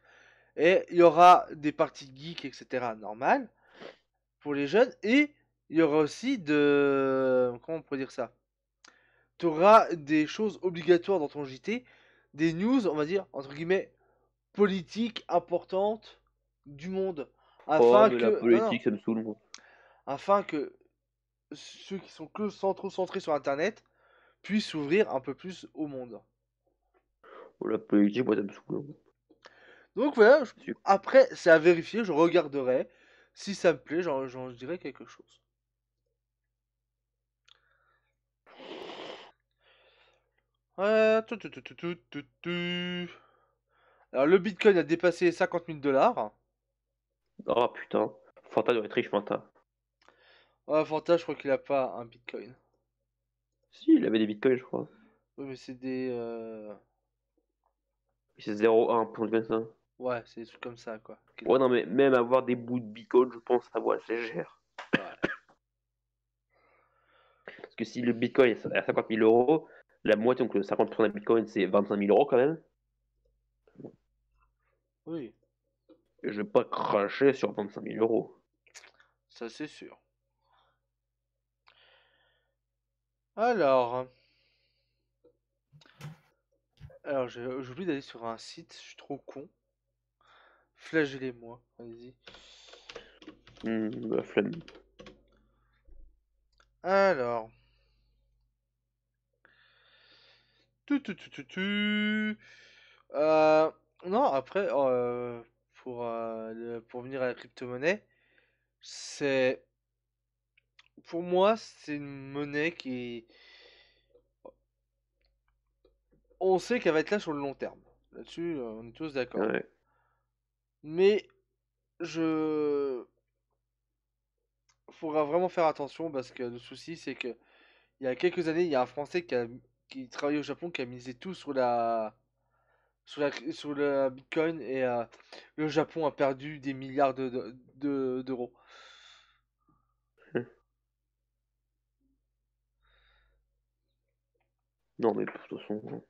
et il y aura des parties geeks, etc. normales pour les jeunes, et il y aura aussi comment on pourrait dire ça? Tu auras des choses obligatoires dans ton JT, des news, on va dire, entre guillemets, politiques importantes du monde. Oh, Afin mais la que. Non, non. politique, ça me saoule, moi. Afin que ceux qui sont que trop centrés sur Internet puissent s'ouvrir un peu plus au monde. Oh, la politique, moi, ça me saoule. Donc voilà, Sûr. après, c'est à vérifier, je regarderai. Si ça me plaît, j'en dirai quelque chose. Tu. Alors, le Bitcoin a dépassé 50 000 $. Oh, putain. Fanta doit être riche, Fanta. Fanta, je crois qu'il a pas un Bitcoin. Si, il avait des bitcoins, je crois. Oui, mais c'est des. C'est 0,1 pour comme ça. Ouais, c'est des trucs comme ça, quoi. Ouais, non, mais même avoir des bouts de bitcoin, je pense, ça vaut assez cher. Ouais. Parce que si le bitcoin est à 50 000 euros, la moitié, donc 50% d'un bitcoin, c'est 25 000 euros quand même. Oui, Et je vais pas cracher sur 25 000 euros. ça c'est sûr. Alors. Alors, j'ai oublié d'aller sur un site, je suis trop con. Flagellez-moi, allez-y. La flemme. Alors. Tu. Non, après, pour venir à la crypto-monnaie, c'est. Pour moi, c'est une monnaie qui. On sait qu'elle va être là sur le long terme. Là-dessus, on est tous d'accord. Ouais. Mais je. Faudra vraiment faire attention parce que le souci, c'est que il y a quelques années, il y a un Français qui travaillait au Japon qui a misé tout sur la Bitcoin et le Japon a perdu des milliards d'euros. Non, mais de toute façon.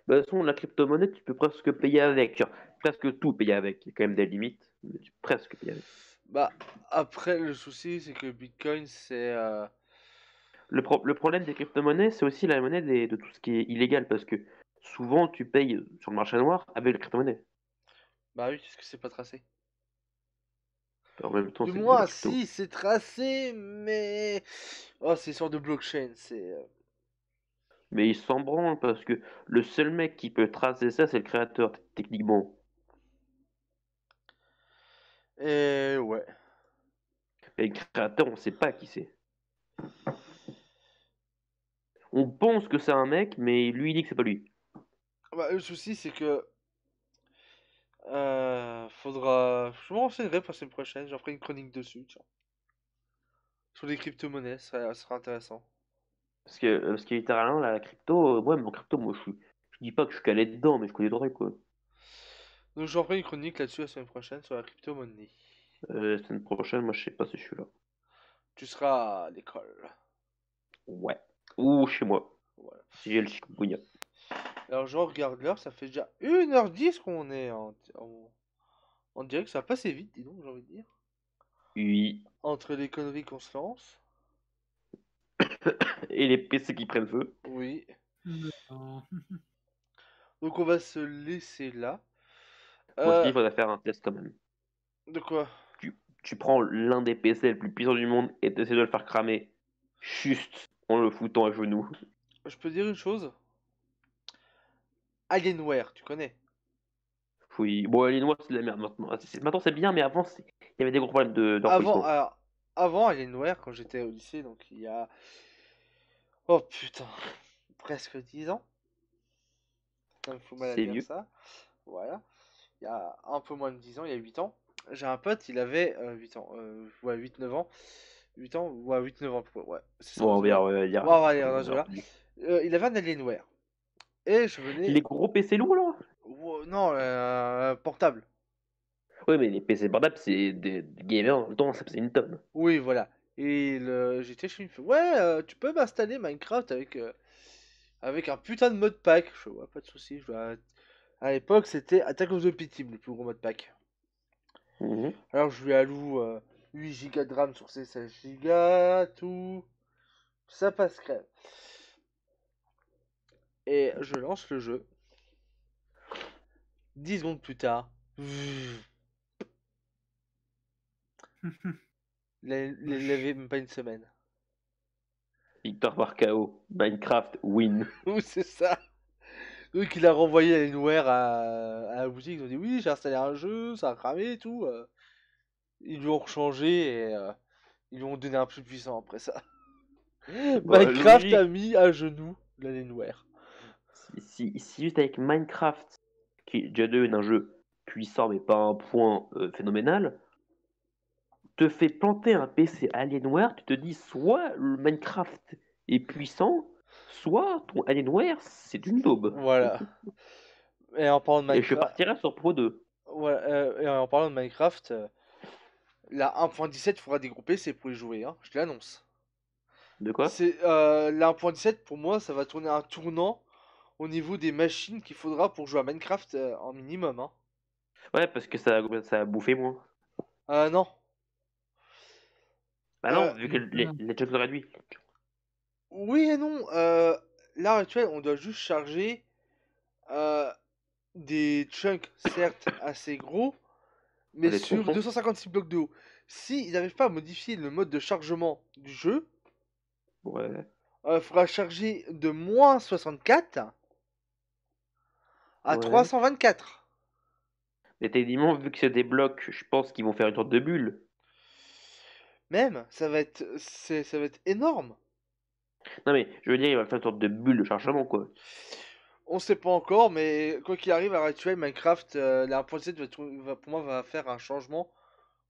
Bah, de toute façon, la crypto-monnaie, tu peux presque payer avec. Genre, presque tout payer avec. Il y a quand même des limites, mais tu peux presque payer avec. Bah, après, le souci, c'est que Bitcoin, c'est... Le problème des crypto-monnaies, c'est aussi la monnaie de tout ce qui est illégal, parce que souvent, tu payes sur le marché noir avec les crypto-monnaies. Bah oui, parce que c'est pas tracé. En même temps, Du c'est de la moins, crypto. si, c'est tracé, mais... Oh, c'est une sorte de blockchain, c'est... Mais ils s'en branlent, parce que le seul mec qui peut tracer ça, c'est le créateur, techniquement. Et ouais. Et le créateur, on sait pas qui c'est. On pense que c'est un mec, mais lui, il dit que c'est pas lui. Bah, le souci, c'est que... faudra... Je me renseignerai pour la semaine prochaine, j'en ferai une chronique dessus, tiens. Sur les crypto-monnaies, ça sera intéressant. Parce que littéralement, la crypto, moi, mon crypto, je dis pas que je suis calé dedans, mais je connais des trucs, quoi. Donc j'en ferai une chronique là-dessus la semaine prochaine sur la crypto-monnaie. La semaine prochaine, moi, je sais pas si je suis là. Tu seras à l'école. Ouais. Ou chez moi, Voilà. si j'ai le chikungunya. Alors je regarde l'heure, ça fait déjà 1h10 qu'on est en direct, ça va passer vite, dis donc, j'ai envie de dire. Oui. Entre les conneries qu'on se lance. Et les PC qui prennent feu. Oui. Non. Donc on va se laisser là. Moi, je dis, Euh, il faudrait faire un test quand même. de quoi? Tu prends l'un des PC les plus puissants du monde et tu essaies de le faire cramer juste en le foutant à genoux. Je peux dire une chose? Alienware, tu connais? Oui. Bon, les noix, c'est de la merde maintenant. Maintenant, c'est bien, mais avant, il y avait des gros problèmes Avant, d'emploi. alors, avant Alienware, quand j'étais au lycée, donc il y a... Oh putain, presque 10 ans. Ça me fout mal à C'est dire vieux. ça. Voilà. Il y a un peu moins de 10 ans, il y a 8 ans. J'ai un pote, il avait 8 ans. Ouais, 8-9 ans. 8 ans, ouais, 8-9 ans, ouais. C'est ça, Bon, on ouais. va dire. Ouais, on va aller dans On ce verra là. plus. Il avait un Alienware. Et je venais... Les gros PC lourds, là? Non, portable. Oui, mais les PC portables, c'est des gamers en même temps, ça faisait une tonne. Oui, voilà. Et j'étais chez lui, il me fait, ouais, tu peux m'installer Minecraft avec un putain de modpack. Je fais, ouais, pas de soucis. À l'époque, c'était Attack of the People, le plus gros modpack. Mhm. Alors, je lui alloue 8 Go de RAM sur ses 16 Go, tout. Ça passe crème. Et je lance le jeu. 10 secondes plus tard. Il avait même pas une semaine. Victoire par KO. Minecraft win. Oui, c'est ça. Donc il a renvoyé Alienware à la boutique, ils ont dit oui, j'ai installé un jeu, ça a cramé et tout. Ils lui ont changé et ils lui ont donné un plus puissant après ça. Bah, Minecraft a logique. mis à genoux l'Alienware. Si juste avec Minecraft, qui est déjà devenu un jeu puissant, mais pas un point phénoménal, te fait planter un PC Alienware, tu te dis soit le Minecraft est puissant, soit ton Alienware, c'est une daube. Voilà. Et en parlant de Et je Minecraft, partirais sur Pro 2. voilà, et en parlant de Minecraft, la 1.17 il faudra dégrouper, c'est pour y jouer, hein, je te l'annonce. De quoi? La 1.17 pour moi, ça va tourner un tournant au niveau des machines qu'il faudra pour jouer à Minecraft en minimum, hein. Ouais, parce que ça a bouffé moins. Non. Bah Euh, non, vu que les jobs sont réduits. oui et non. L'heure actuelle, on doit juste charger euh, des chunks, certes assez gros, mais Les sur tronçons. 256 blocs de haut. S'ils n'arrivent pas à modifier le mode de chargement du jeu, Ouais. il faudra charger de moins 64 à Ouais. 324. Mais techniquement, vu que c'est des blocs, je pense qu'ils vont faire une sorte de bulle. Même, ça va être énorme. Non mais, je veux dire, ils vont faire une sorte de bulle de chargement, quoi. On sait pas encore, mais quoi qu'il arrive, à l'heure actuelle, Minecraft, la 1.7 pour moi, va faire un changement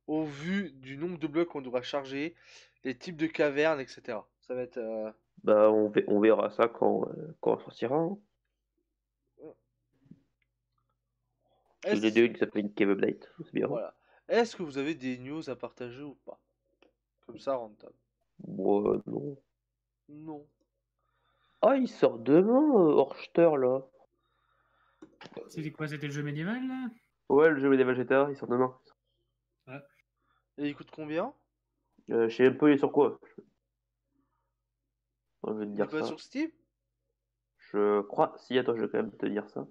au vu du nombre de blocs qu'on devra charger, les types de cavernes, etc. Ça va être. Bah, on verra ça quand on sortira, hein. J'ai les Est-ce... deux qui s'appellent une cave update, c'est bien. Voilà. Est-ce que vous avez des news à partager ou pas? Comme ça, rentable. Bon, non. Non. Ah, il sort demain, Horchter, là. C'était quoi? C'était le jeu médiéval là? Ouais, le jeu des Vegeta, il sort demain. Et il coûte combien? Je sais un peu, il est sur quoi? Je vais te Il est dire pas ça. sur Steam? Je crois. Si, attends, je vais quand même te dire ça.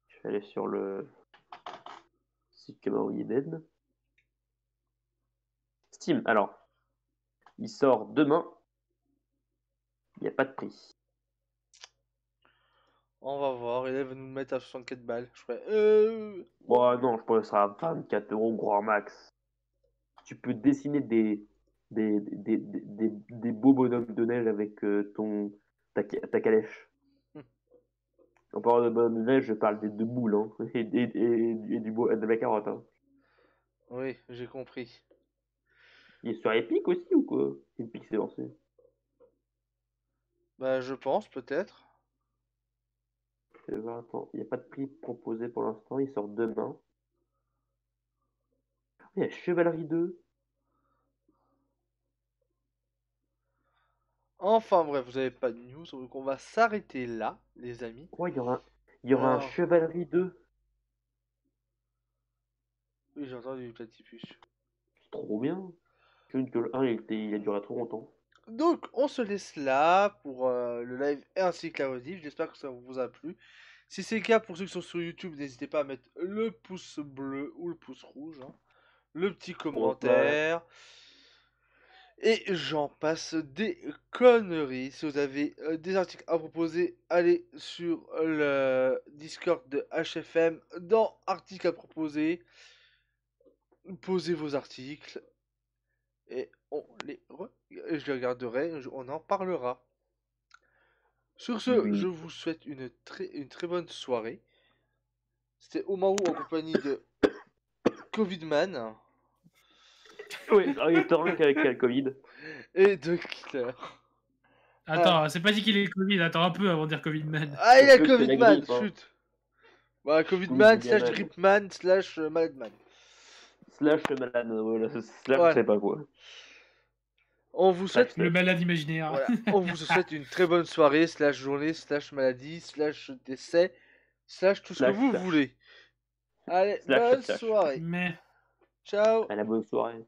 Je vais aller sur le site que m'a envoyé Ben. Steam, alors, il sort demain. Il n'y a pas de prix. On va voir, il va nous le mettre à 64 balles. Je ferais Bon, non, je pense que ça sera à 24 euros grand max. Tu peux dessiner des beaux bonhommes de neige avec ta calèche. En parlant de bonhommes de neige, je parle des deux boules hein, et de la carotte. Hein. Oui, j'ai compris. Il est sur Epic aussi ou quoi? Epic s'est lancé. Bah, je pense, peut-être. Je vais voir, attends, il n'y a pas de prix proposé pour l'instant, il sort demain. Il y a Chevalerie 2. Enfin bref, vous avez pas de news, donc on va s'arrêter là, les amis. Ouais, il y aura un Alors, Chevalerie 2. oui, j'ai entendu Platypus. C'est trop bien. Je que le 1, il a duré trop longtemps. Donc, on se laisse là pour le live et ainsi que la rediff. J'espère que ça vous a plu. Si c'est le cas, pour ceux qui sont sur YouTube, n'hésitez pas à mettre le pouce bleu ou le pouce rouge, hein, le petit commentaire. Et j'en passe des conneries. Si vous avez des articles à proposer, allez sur le Discord de HFM dans articles à proposer. Posez vos articles et je les regarderai, on en parlera. Sur ce, Oui. je vous souhaite une très bonne soirée. C'était Omaru en compagnie de Covidman Oui, ornithorynque avec le Covid. et de Killer. Attends, c'est pas dit qu'il est le Covid, attends un peu avant de dire Covid man. Ah, il a Surtout que c'est la Covidman, grippe, hein. chut. Bah, Oui, Covidman c'est bien slash mal. Gripman slash Maladman. Slash malade, voilà, slash Voilà. je sais pas quoi. On vous Slash souhaite, Le malade imaginaire. voilà, on vous souhaite une très bonne soirée, slash journée, slash maladie, slash décès, slash tout ce que Slash, vous slash. voulez. Allez, Slash, bonne slash. soirée. Mais. Ciao. À la bonne soirée.